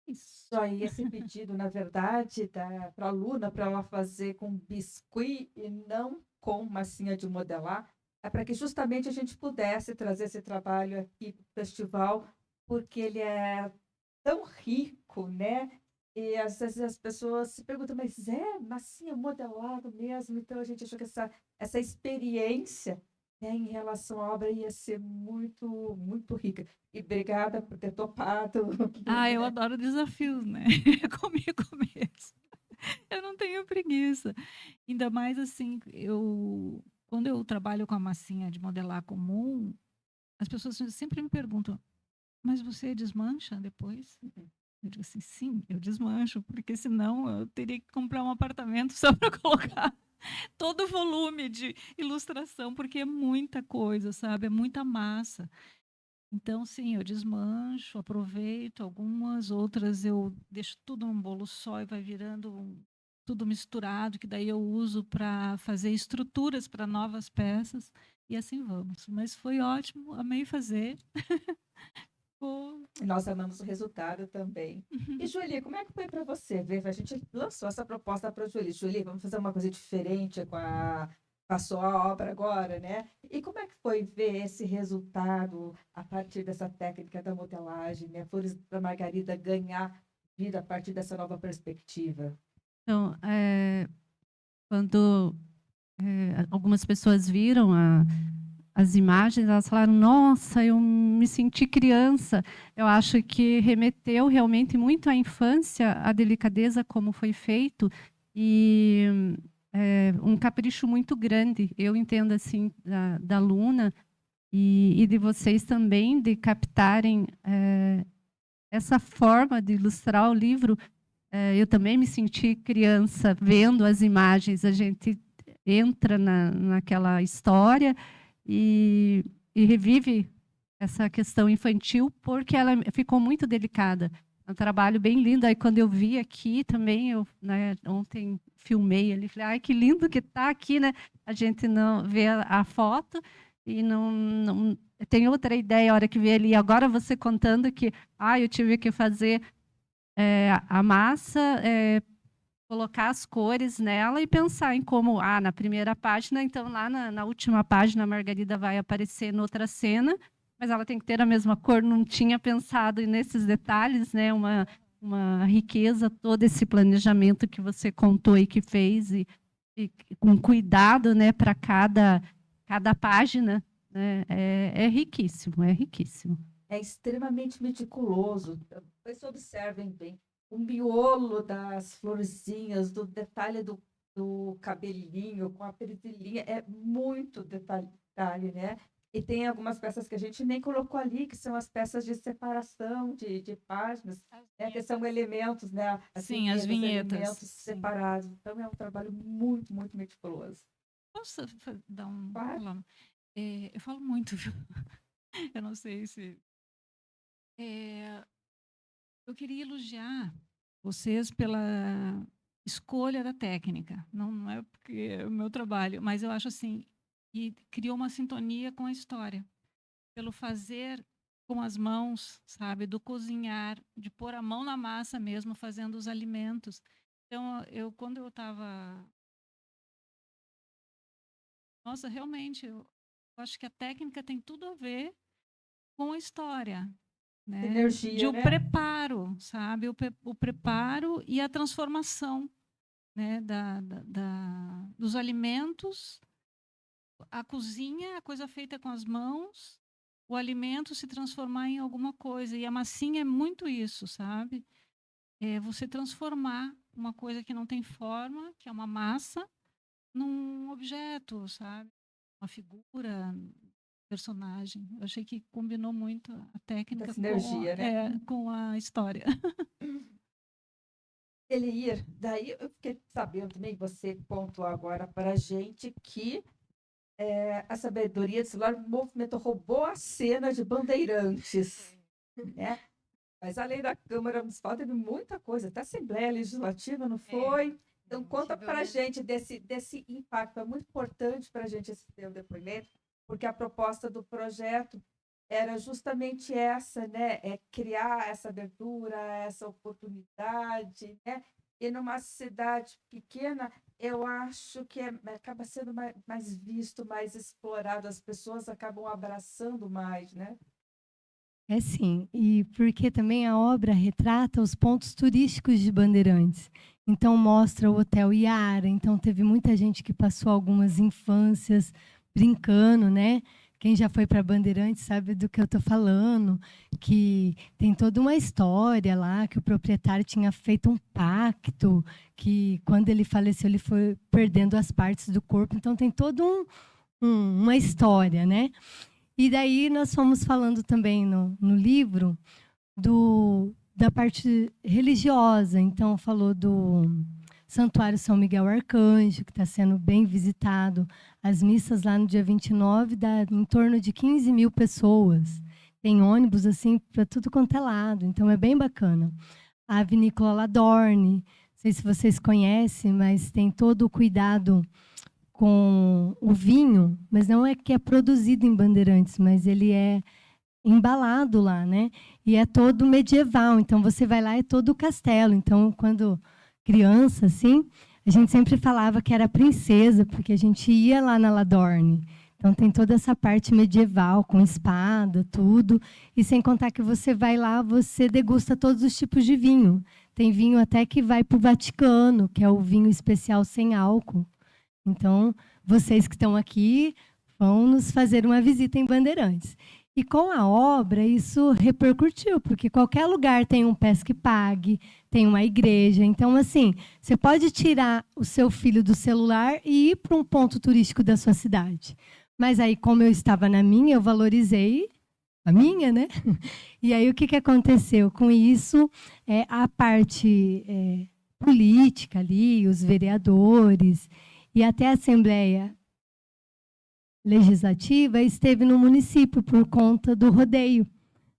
Isso. Aí esse pedido, na verdade, para a aluna, para ela fazer com biscuit e não com massinha de modelar, é para que justamente a gente pudesse trazer esse trabalho aqui para o festival, porque ele é tão rico, né? E às vezes as pessoas se perguntam, mas é massinha modelado mesmo? Então a gente achou que essa experiência, né, em relação à obra ia ser muito, muito rica. E obrigada por ter topado. Eu adoro desafios, né? Comigo mesmo. Eu não tenho preguiça. Ainda mais assim, quando eu trabalho com a massinha de modelar comum, as pessoas sempre me perguntam, mas você desmancha depois? Eu digo assim, sim, eu desmancho, porque senão eu teria que comprar um apartamento só para colocar todo o volume de ilustração, porque é muita coisa, sabe? É muita massa. Então, sim, eu desmancho, aproveito algumas, outras eu deixo tudo num bolo só e vai virando tudo misturado, que daí eu uso para fazer estruturas para novas peças, e assim vamos. Mas foi ótimo, amei fazer. Ficou- E nós amamos o resultado também. E, Julie, como é que foi para você ver? A gente lançou essa proposta para a Julie. Julie, vamos fazer uma coisa diferente com a sua obra agora, né? E como é que foi ver esse resultado a partir dessa técnica da modelagem, né? Flores da Margarida ganhar vida a partir dessa nova perspectiva? Então, quando algumas pessoas viram as imagens, elas falaram, nossa, eu me senti criança. Eu acho que remeteu realmente muito à infância, à delicadeza como foi feito, e um capricho muito grande. Eu entendo assim, da Luna, e de vocês também, de captarem essa forma de ilustrar o livro. Eu também me senti criança vendo as imagens, a gente entra naquela história e revive essa questão infantil, porque ela ficou muito delicada. É um trabalho bem lindo. Aí, quando eu vi aqui também, eu, né, ontem filmei ali, falei, ai, que lindo que está aqui, né? A gente não vê a foto e não tem outra ideia a hora que vê ali. Agora você contando que eu tive que fazer a massa, colocar as cores nela e pensar em como, na primeira página, então lá na última página a Margarida vai aparecer noutra cena, mas ela tem que ter a mesma cor. Não tinha pensado nesses detalhes, né? Uma riqueza, todo esse planejamento que você contou e que fez, e com cuidado, né, para cada página, né? É riquíssimo, é riquíssimo. É extremamente meticuloso. Vocês observem bem o miolo das florzinhas, do detalhe do cabelinho com a presilhinha, é muito detalhe, né? E tem algumas peças que a gente nem colocou ali, que são as peças de separação de páginas, né? Que são elementos, né? Sim, as vinhetas. Elementos Sim. separados. Então, é um trabalho muito, muito meticuloso. Posso dar um... Claro. Eu falo muito, viu? Eu não sei se... eu queria elogiar vocês pela escolha da técnica. Não é porque é o meu trabalho, mas eu acho assim, que criou uma sintonia com a história. Pelo fazer com as mãos, sabe? Do cozinhar, de pôr a mão na massa mesmo, fazendo os alimentos. Então, quando eu estava... Nossa, realmente, eu acho que a técnica tem tudo a ver com a história, né? Energia, de um né? preparo, sabe? O preparo e a transformação, né? Dos alimentos, a cozinha, a coisa feita com as mãos, o alimento se transformar em alguma coisa. E a massinha é muito isso, sabe? É você transformar uma coisa que não tem forma, que é uma massa, num objeto, sabe? Uma figura, personagem. Eu achei que combinou muito a técnica Essa sinergia, né? com a história. Elir, daí eu fiquei sabendo também, você pontuou agora para a gente que a sabedoria do celular movimento roubou a cena de Bandeirantes, né? Mas além da Câmara Municipal, teve muita coisa, até a Assembleia Legislativa, não foi? Então, conta para a gente desse impacto. É muito importante para a gente esse teu depoimento, porque a proposta do projeto era justamente essa, né? É criar essa abertura, essa oportunidade, né? E numa cidade pequena, eu acho que acaba sendo mais visto, mais explorado, as pessoas acabam abraçando mais, né? É sim, e porque também a obra retrata os pontos turísticos de Bandeirantes. Então mostra o Hotel Iara, então teve muita gente que passou algumas infâncias brincando, né? Quem já foi para Bandeirantes sabe do que eu estou falando, que tem toda uma história lá, que o proprietário tinha feito um pacto, que quando ele faleceu ele foi perdendo as partes do corpo, então tem todo uma história, né? E daí nós fomos falando também no livro da parte religiosa. Então, falou do Santuário São Miguel Arcanjo, que está sendo bem visitado. As missas lá no dia 29 dá em torno de 15 mil pessoas. Tem ônibus assim para tudo quanto é lado, então é bem bacana. A Vinícola Ladorne, não sei se vocês conhecem, mas tem todo o cuidado com o vinho, mas não é que é produzido em Bandeirantes, mas ele é embalado lá, né? E é todo medieval, então você vai lá, é todo o castelo. Então, quando criança, assim, a gente sempre falava que era princesa, porque a gente ia lá na Ladorne. Então, tem toda essa parte medieval, com espada, tudo. E sem contar que você vai lá, você degusta todos os tipos de vinho. Tem vinho até que vai para o Vaticano, que é o vinho especial sem álcool. Então, vocês que estão aqui vão nos fazer uma visita em Bandeirantes. E com a obra, isso repercutiu, porque qualquer lugar tem um Pesque Pague, tem uma igreja. Então, assim, você pode tirar o seu filho do celular e ir para um ponto turístico da sua cidade. Mas aí, como eu estava na minha, eu valorizei a minha, né? E aí, o que aconteceu? Com isso, a parte política ali, os vereadores e até a Assembleia Legislativa esteve no município por conta do rodeio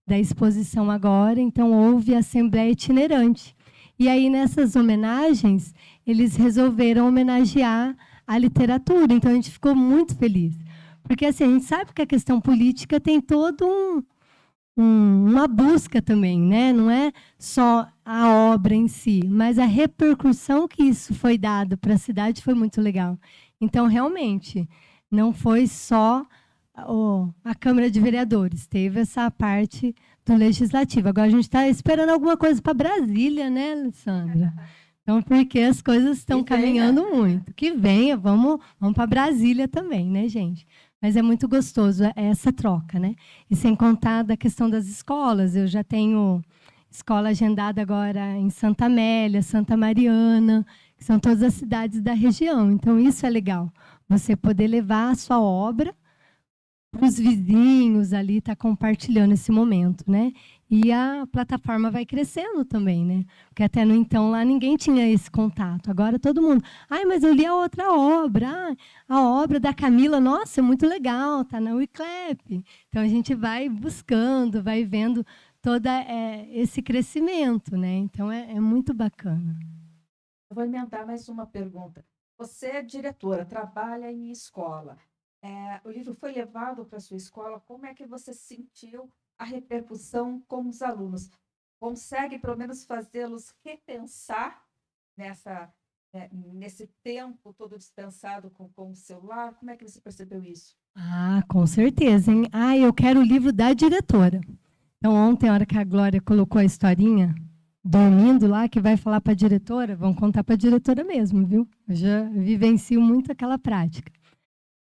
da exposição agora, então houve assembleia itinerante. E aí nessas homenagens, eles resolveram homenagear a literatura, então a gente ficou muito feliz. Porque assim, a gente sabe que a questão política tem todo uma busca também, né? Não é só a obra em si, mas a repercussão que isso foi dado para a cidade foi muito legal. Então, realmente, não foi só a Câmara de Vereadores, teve essa parte do Legislativo. Agora a gente está esperando alguma coisa para Brasília, né, Alessandra? Então, porque as coisas estão caminhando muito. Que venha, vamos para Brasília também, né, gente? Mas é muito gostoso essa troca, né? E sem contar da questão das escolas. Eu já tenho escola agendada agora em Santa Amélia, Santa Mariana, que são todas as cidades da região. Então, isso é legal. Você poder levar a sua obra para os vizinhos ali, estar compartilhando esse momento, né? E a plataforma vai crescendo também, né? Porque até no então lá ninguém tinha esse contato. Agora todo mundo, mas eu li a outra obra, a obra da Camila, nossa, é muito legal, tá na Wiclap. Então a gente vai buscando, vai vendo todo esse crescimento, né? Então é muito bacana. Eu vou emendar mais uma pergunta. Você é diretora, trabalha em escola. O livro foi levado para a sua escola. Como é que você sentiu a repercussão com os alunos? Consegue, pelo menos, fazê-los repensar nesse tempo todo dispensado com o celular? Como é que você percebeu isso? Com certeza, hein? Eu quero o livro da diretora. Então, ontem, a hora que a Glória colocou a historinha, dormindo lá, que vai falar para a diretora, vão contar para a diretora mesmo, viu? Eu já vivencio muito aquela prática.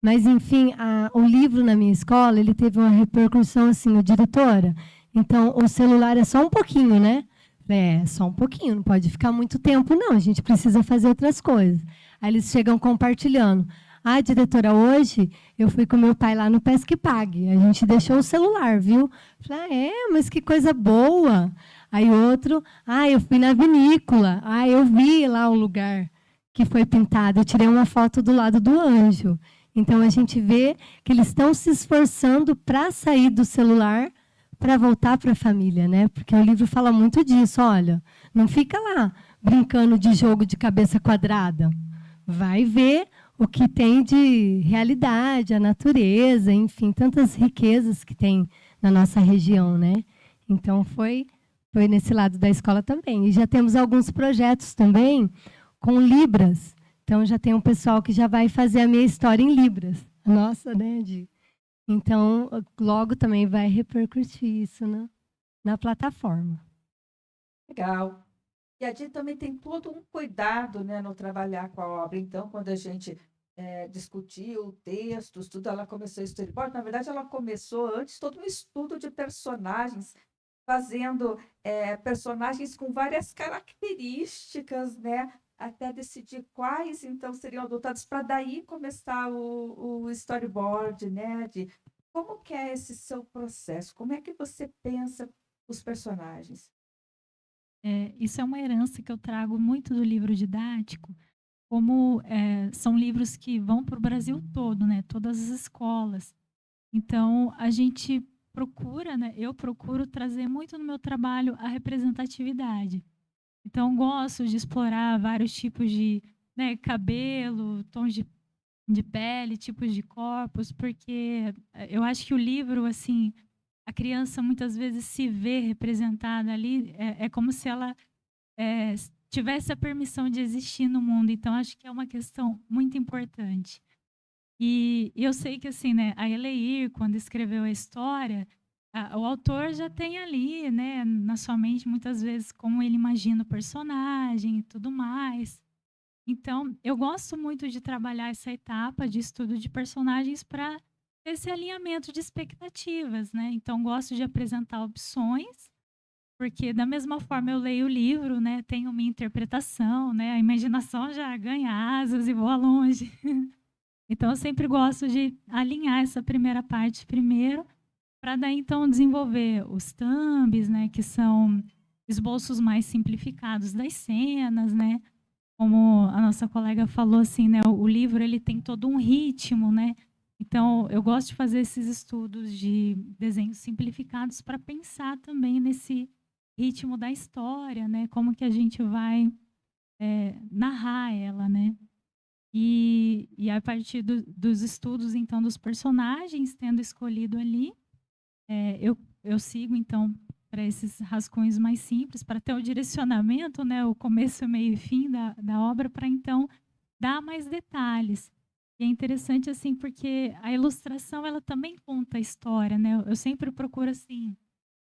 Mas, enfim, o livro na minha escola, ele teve uma repercussão assim, diretora, então o celular é só um pouquinho, né? Só um pouquinho, não pode ficar muito tempo, não, a gente precisa fazer outras coisas. Aí eles chegam compartilhando. Diretora, hoje eu fui com meu pai lá no Pesque Pague, a gente deixou o celular, viu? Falei, mas que coisa boa. Aí outro, eu fui na vinícola, eu vi lá o lugar que foi pintado, eu tirei uma foto do lado do anjo. Então, a gente vê que eles estão se esforçando para sair do celular, para voltar para a família, né? Porque o livro fala muito disso, olha, não fica lá brincando de jogo de cabeça quadrada. Vai ver o que tem de realidade, a natureza, enfim, tantas riquezas que tem na nossa região, né? Então, foi nesse lado da escola também. E já temos alguns projetos também com Libras. Então, já tem um pessoal que já vai fazer a minha história em Libras. Nossa, né, Di? Então, logo também vai repercutir isso na plataforma. Legal. E a Di também tem todo um cuidado, né, no trabalhar com a obra. Então, quando a gente discutiu textos, tudo, ela começou a storyboard. Na verdade, ela começou antes todo um estudo de personagens, fazendo personagens com várias características, né, até decidir quais, então, seriam adotados, para daí começar o storyboard, né? De como que é esse seu processo? Como é que você pensa os personagens? Isso é uma herança que eu trago muito do livro didático, como são livros que vão para o Brasil todo, né? Todas as escolas. Então, a gente procura, né? Eu procuro trazer muito no meu trabalho a representatividade. Então, gosto de explorar vários tipos de, né, cabelo, tons de pele, tipos de corpos, porque eu acho que o livro, assim, a criança muitas vezes se vê representada ali, é como se ela tivesse a permissão de existir no mundo. Então, acho que é uma questão muito importante. E eu sei que, assim, né, a Eleir, quando escreveu a história, o autor já tem ali, né, na sua mente, muitas vezes, como ele imagina o personagem e tudo mais. Então, eu gosto muito de trabalhar essa etapa de estudo de personagens para esse alinhamento de expectativas, né? Então, gosto de apresentar opções, porque da mesma forma eu leio o livro, né, tenho minha interpretação, né, a imaginação já ganha asas e voa longe. Então, eu sempre gosto de alinhar essa primeira parte primeiro, para daí então desenvolver os thumbs, né, que são esboços mais simplificados das cenas, né? Como a nossa colega falou, assim, né, o livro ele tem todo um ritmo, né? Então, eu gosto de fazer esses estudos de desenhos simplificados para pensar também nesse ritmo da história, né? Como que a gente vai narrar ela, né? E a partir dos estudos, então, dos personagens, tendo escolhido ali, eu sigo, então, para esses rascunhos mais simples, para ter o direcionamento, né, o começo, meio e fim da obra, para, então, dar mais detalhes. E é interessante, assim, porque a ilustração, ela também conta a história, né? Eu sempre procuro, assim,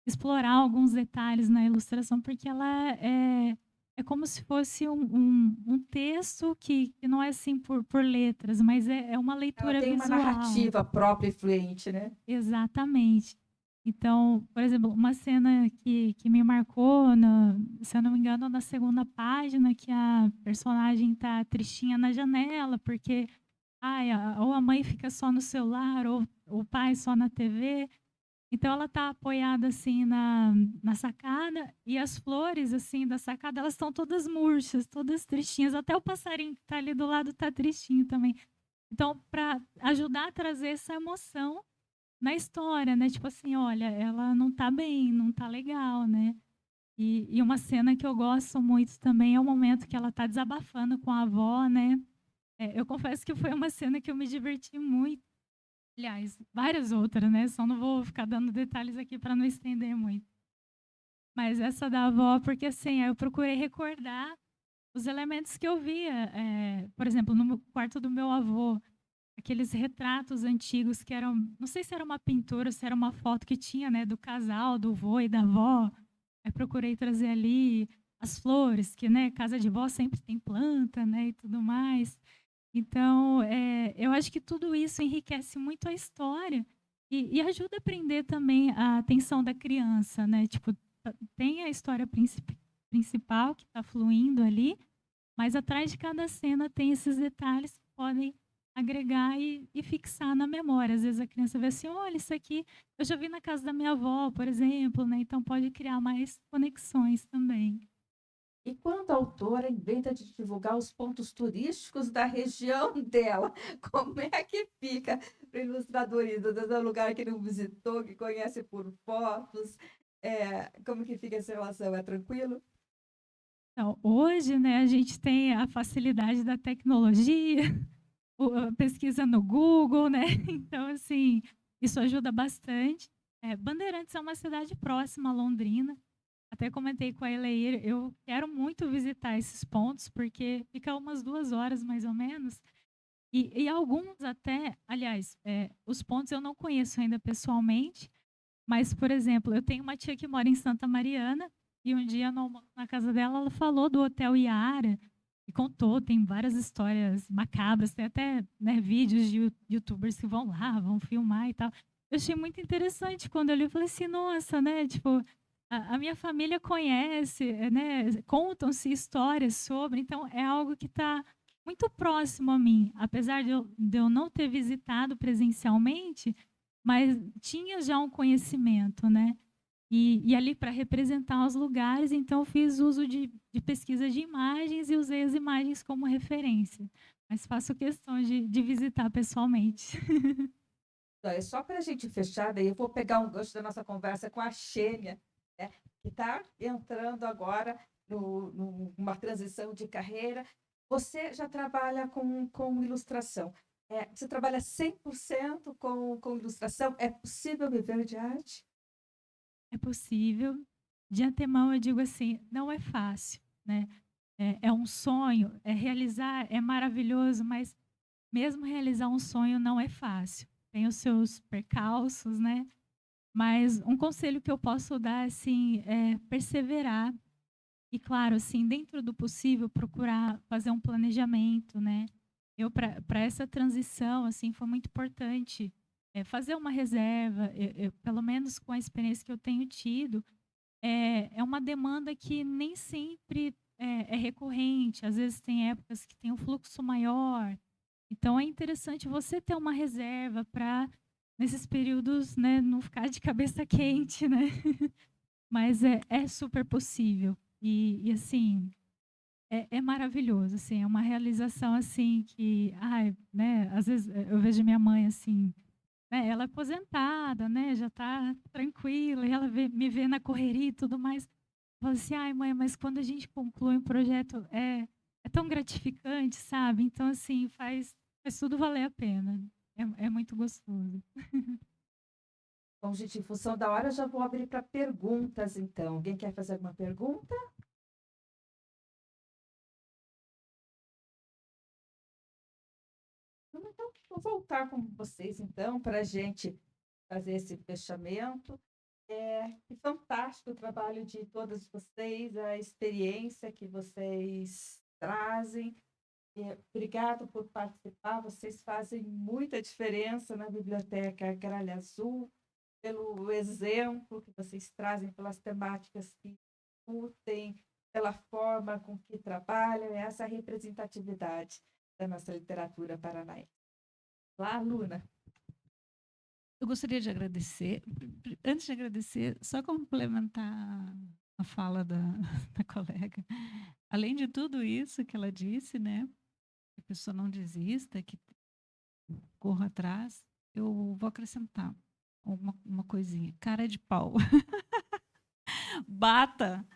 explorar alguns detalhes na ilustração, porque ela é como se fosse um texto que não é assim por letras, mas é uma Ela leitura tem uma visual. narrativa própria e fluente, né? Exatamente. Então, por exemplo, uma cena que me marcou, se eu não me engano, na segunda página, que a personagem tá tristinha na janela, porque ou a mãe fica só no celular, ou o pai só na TV. Então ela está apoiada assim na sacada e as flores assim da sacada elas estão todas murchas, todas tristinhas, até o passarinho que está ali do lado está tristinho também. Então, para ajudar a trazer essa emoção na história, né? Tipo assim, olha, ela não está bem, não está legal, né? E uma cena que eu gosto muito também é o momento que ela está desabafando com a avó, né? Eu confesso que foi uma cena que eu me diverti muito. Aliás, várias outras, né? Só não vou ficar dando detalhes aqui para não estender muito. Mas essa da avó, porque assim, eu procurei recordar os elementos que eu via. Por exemplo, no quarto do meu avô, aqueles retratos antigos que eram, não sei se era uma pintura, se era uma foto que tinha, né, do casal, do vô e da avó. Aí procurei trazer ali as flores, que, né, casa de vó sempre tem planta, né, e tudo mais. Então, eu acho que tudo isso enriquece muito a história e ajuda a prender também a atenção da criança, né? Tipo, tem a história principal que está fluindo ali, mas atrás de cada cena tem esses detalhes que podem agregar e fixar na memória. Às vezes a criança vê assim, olha, isso aqui eu já vi na casa da minha avó, por exemplo, né? Então pode criar mais conexões também. E quando a autora inventa de divulgar os pontos turísticos da região dela, como é que fica para o ilustrador indo um lugar que não visitou, que conhece por fotos? Como que fica essa relação? É tranquilo? Então, hoje, né, a gente tem a facilidade da tecnologia, a pesquisa no Google, né? Então, assim, isso ajuda bastante. Bandeirantes é uma cidade próxima a Londrina. Até comentei com a Eleir, eu quero muito visitar esses pontos, porque fica umas 2 horas, mais ou menos. E alguns até, aliás, os pontos eu não conheço ainda pessoalmente, mas, por exemplo, eu tenho uma tia que mora em Santa Mariana, e um dia no almoço na casa dela, ela falou do Hotel Iara, e contou, tem várias histórias macabras, tem até, né, vídeos de youtubers que vão lá, vão filmar e tal. Eu achei muito interessante quando eu li, eu falei assim, nossa, né, tipo, A minha família conhece, né, contam-se histórias sobre, então é algo que está muito próximo a mim. Apesar de eu não ter visitado presencialmente, mas tinha já um conhecimento, né. E ali para representar os lugares, então eu fiz uso de pesquisa de imagens e usei as imagens como referência, mas faço questão de visitar pessoalmente. Então, é só para a gente fechar, daí eu vou pegar um gancho da nossa conversa com a Xênia, né, que está entrando agora numa transição de carreira. Você já trabalha com ilustração. Você trabalha 100% com ilustração? É possível viver de arte? É possível. De antemão eu digo assim, não é fácil, né. É um sonho, realizar é maravilhoso, mas mesmo realizar um sonho não é fácil. Tem os seus percalços, né. Mas um conselho que eu posso dar, assim, é perseverar e, claro, assim, dentro do possível, procurar fazer um planejamento, né. Eu para essa transição, assim, foi muito importante, fazer uma reserva. Eu pelo menos com a experiência que eu tenho tido, é uma demanda que nem sempre é recorrente, às vezes tem épocas que tem um fluxo maior, então é interessante você ter uma reserva para nesses períodos, né, não ficar de cabeça quente, né. Mas é super possível e assim, é maravilhoso, assim, é uma realização, assim, que, ai, né, às vezes, eu vejo minha mãe, assim, né, ela é aposentada, né, já está tranquila e ela me vê na correria e tudo mais. Fala assim: "Ai mãe, mas quando a gente conclui um projeto é tão gratificante, sabe, então assim, faz tudo valer a pena". É muito gostoso. Bom, gente, em função da hora, eu já vou abrir para perguntas, então. Alguém quer fazer alguma pergunta? Então, vou voltar com vocês, então, para a gente fazer esse fechamento. Que fantástico o trabalho de todas vocês, a experiência que vocês trazem. Obrigado por participar, vocês fazem muita diferença na Biblioteca Gralha Azul, pelo exemplo que vocês trazem, pelas temáticas que discutem, pela forma com que trabalham, essa representatividade da nossa literatura paranaense. Lá, Luna. Eu gostaria de agradecer. Antes de agradecer, só complementar a fala da, da colega. Além de tudo isso que ela disse, né? Que a pessoa não desista, que corra atrás, eu vou acrescentar uma coisinha. Cara de pau. Bata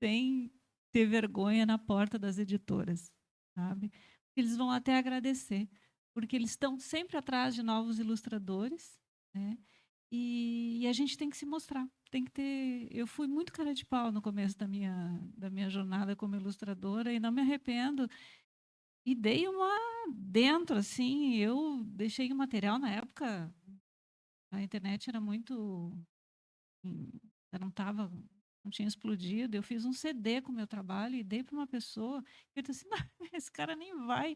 sem ter vergonha na porta das editoras, sabe? Eles vão até agradecer, porque eles estão sempre atrás de novos ilustradores, né? E a gente tem que se mostrar, tem que ter. Eu fui muito cara de pau no começo da minha jornada como ilustradora e não me arrependo. E dei uma dentro, assim, eu deixei o material na época, a internet era muito, não estava, não tinha explodido. Eu fiz um CD com o meu trabalho e dei para uma pessoa. Eu disse assim, "Não, esse cara nem vai,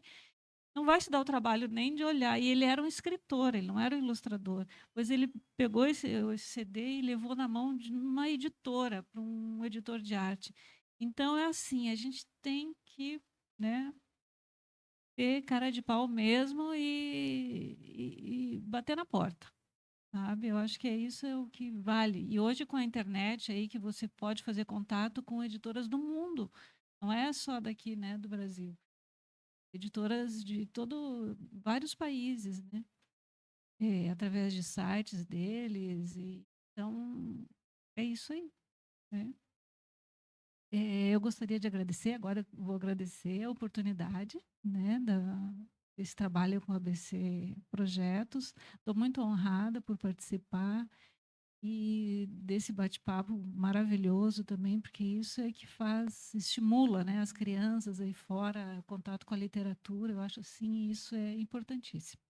não vai se dar o trabalho nem de olhar". E ele era um escritor, ele não era um ilustrador. Pois ele pegou esse CD e levou na mão de uma editora, para um editor de arte. Então é assim, a gente tem que, né, ter cara de pau mesmo e bater na porta. Sabe, eu acho que é isso é o que vale. E hoje com a internet aí que você pode fazer contato com editoras do mundo, não é só daqui, né, do Brasil. Editoras de todo vários países, né? Através de sites deles e então é isso aí, né? Eu gostaria de agradecer, agora eu vou agradecer a oportunidade, né, desse trabalho com a ABC Projetos. Estou muito honrada por participar e desse bate-papo maravilhoso também, porque isso é que faz, estimula, né, as crianças aí fora, contato com a literatura. Eu acho assim, isso é importantíssimo.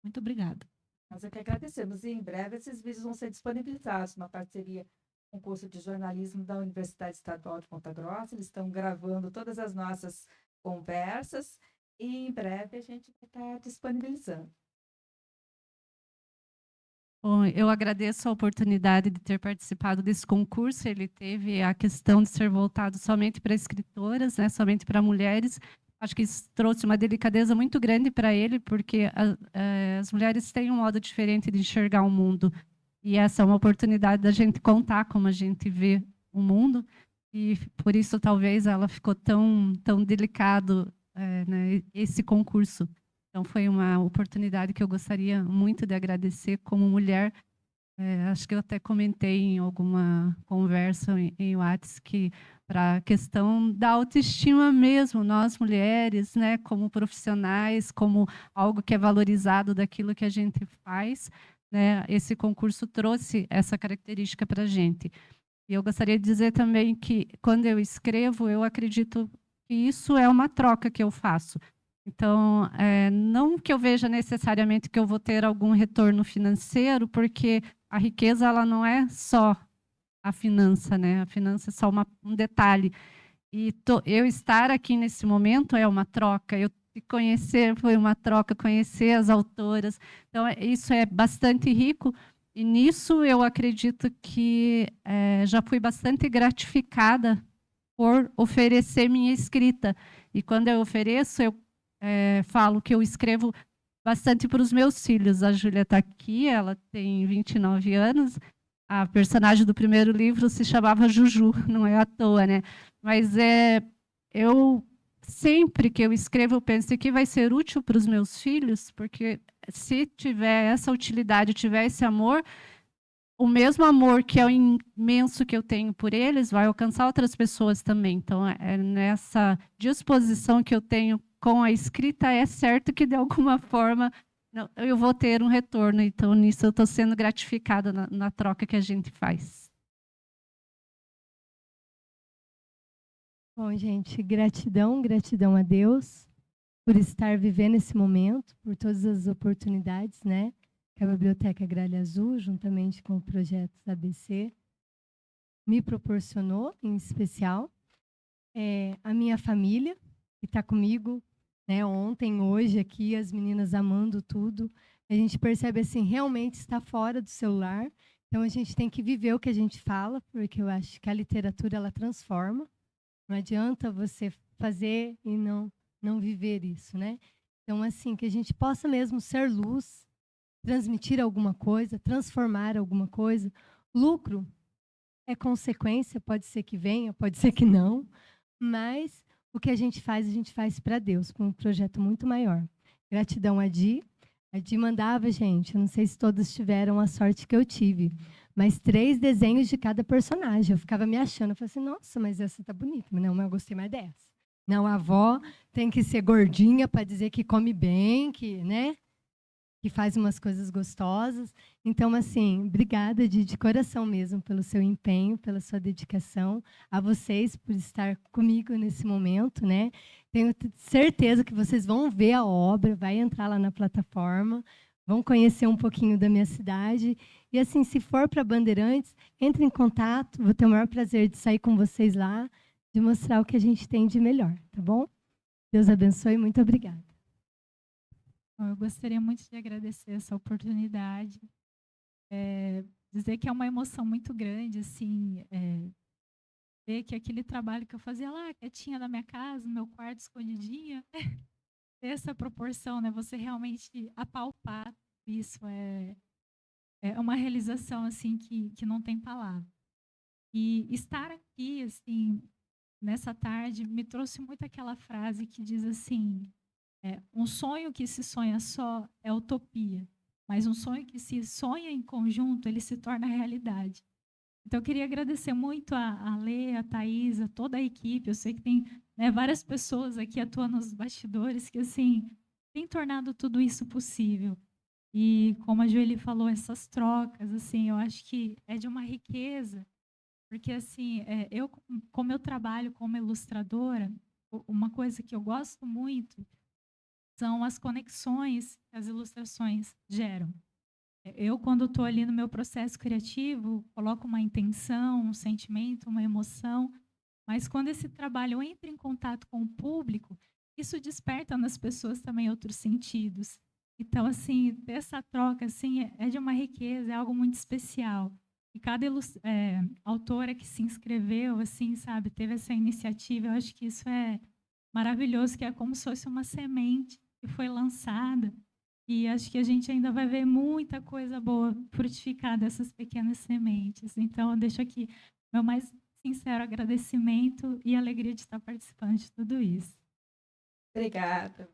Muito obrigada. Nós é que agradecemos. E em breve esses vídeos vão ser disponibilizados, uma parceria com o curso de jornalismo da Universidade Estadual de Ponta Grossa. Eles estão gravando todas as nossas conversas e em breve a gente vai estar disponibilizando. Bom, eu agradeço a oportunidade de ter participado desse concurso. Ele teve a questão de ser voltado somente para escritoras, né, somente para mulheres. Acho que isso trouxe uma delicadeza muito grande para ele, porque as mulheres têm um modo diferente de enxergar o mundo. E essa é uma oportunidade da gente contar como a gente vê o mundo. E por isso, talvez, ela ficou tão delicado, né, esse concurso. Então, foi uma oportunidade que eu gostaria muito de agradecer como mulher. Acho que eu até comentei em alguma conversa em WhatsApp que, para a questão da autoestima mesmo, nós mulheres, né, como profissionais, como algo que é valorizado daquilo que a gente faz, né, esse concurso trouxe essa característica para a gente. E eu gostaria de dizer também que, quando eu escrevo, eu acredito que isso é uma troca que eu faço. Então, não que eu veja necessariamente que eu vou ter algum retorno financeiro, porque a riqueza ela não é só a finança, né? A finança é só um detalhe. E eu estar aqui nesse momento é uma troca. Eu te conhecer foi uma troca, conhecer as autoras. Então, isso é bastante rico. E nisso eu acredito que já fui bastante gratificada por oferecer minha escrita. E quando eu ofereço, eu falo que eu escrevo bastante para os meus filhos. A Júlia está aqui, ela tem 29 anos. A personagem do primeiro livro se chamava Juju, não é à toa, né? Mas eu sempre que eu escrevo, eu penso que vai ser útil para os meus filhos, porque se tiver essa utilidade, tiver esse amor, o mesmo amor que é o imenso que eu tenho por eles vai alcançar outras pessoas também. Então, nessa disposição que eu tenho com a escrita, é certo que, de alguma forma, eu vou ter um retorno. Então, nisso, eu estou sendo gratificada na troca que a gente faz. Bom, gente, gratidão, gratidão a Deus por estar vivendo esse momento, por todas as oportunidades, né? Que a Biblioteca Gralha Azul, juntamente com o projeto ABC, me proporcionou, em especial. A minha família, que está comigo, né, ontem, hoje, aqui, as meninas amando tudo. A gente percebe, assim, realmente está fora do celular. Então, a gente tem que viver o que a gente fala, porque eu acho que a literatura, ela transforma. Não adianta você fazer e não viver isso, né? Então, assim, que a gente possa mesmo ser luz, transmitir alguma coisa, transformar alguma coisa. Lucro é consequência, pode ser que venha, pode ser que não, mas o que a gente faz para Deus, com um projeto muito maior. Gratidão a Di. A Di mandava, gente, eu não sei se todos tiveram a sorte que eu tive, mas 3 desenhos de cada personagem. Eu ficava me achando, eu falei assim, nossa, mas essa tá bonita. Mas não, mas eu gostei mais dessa. Não, a avó tem que ser gordinha para dizer que come bem, que, né? Que faz umas coisas gostosas. Então, assim, obrigada de coração mesmo pelo seu empenho, pela sua dedicação, a vocês por estar comigo nesse momento, né? Tenho certeza que vocês vão ver a obra, vai entrar lá na plataforma, vão conhecer um pouquinho da minha cidade. E, assim, se for para Bandeirantes, entre em contato, vou ter o maior prazer de sair com vocês lá, de mostrar o que a gente tem de melhor, tá bom? Deus abençoe, muito obrigada. Eu gostaria muito de agradecer essa oportunidade, dizer que é uma emoção muito grande, assim, ver que aquele trabalho que eu fazia lá, quietinha na minha casa, no meu quarto, escondidinha, ter essa proporção, né? Você realmente apalpar isso é uma realização, assim, que não tem palavra. E estar aqui, assim, nessa tarde, me trouxe muito aquela frase que diz assim, um sonho que se sonha só é utopia, mas um sonho que se sonha em conjunto, ele se torna realidade. Então, eu queria agradecer muito a Lê, a Thaís, a toda a equipe. Eu sei que tem, né, várias pessoas aqui atuando nos bastidores que, assim, têm tornado tudo isso possível. E, como a Joeli falou, essas trocas, assim, eu acho que é de uma riqueza, porque, assim, eu, como eu trabalho como ilustradora, uma coisa que eu gosto muito são as conexões que as ilustrações geram. Eu, quando estou ali no meu processo criativo, coloco uma intenção, um sentimento, uma emoção, mas quando esse trabalho entra em contato com o público, isso desperta nas pessoas também outros sentidos. Então, assim, ter essa troca, assim, é de uma riqueza, é algo muito especial. E cada autora que se inscreveu, assim, sabe, teve essa iniciativa, eu acho que isso é maravilhoso, que é como se fosse uma semente que foi lançada. E acho que a gente ainda vai ver muita coisa boa frutificar dessas pequenas sementes. Então, eu deixo aqui meu mais sincero agradecimento e alegria de estar participando de tudo isso. Obrigada.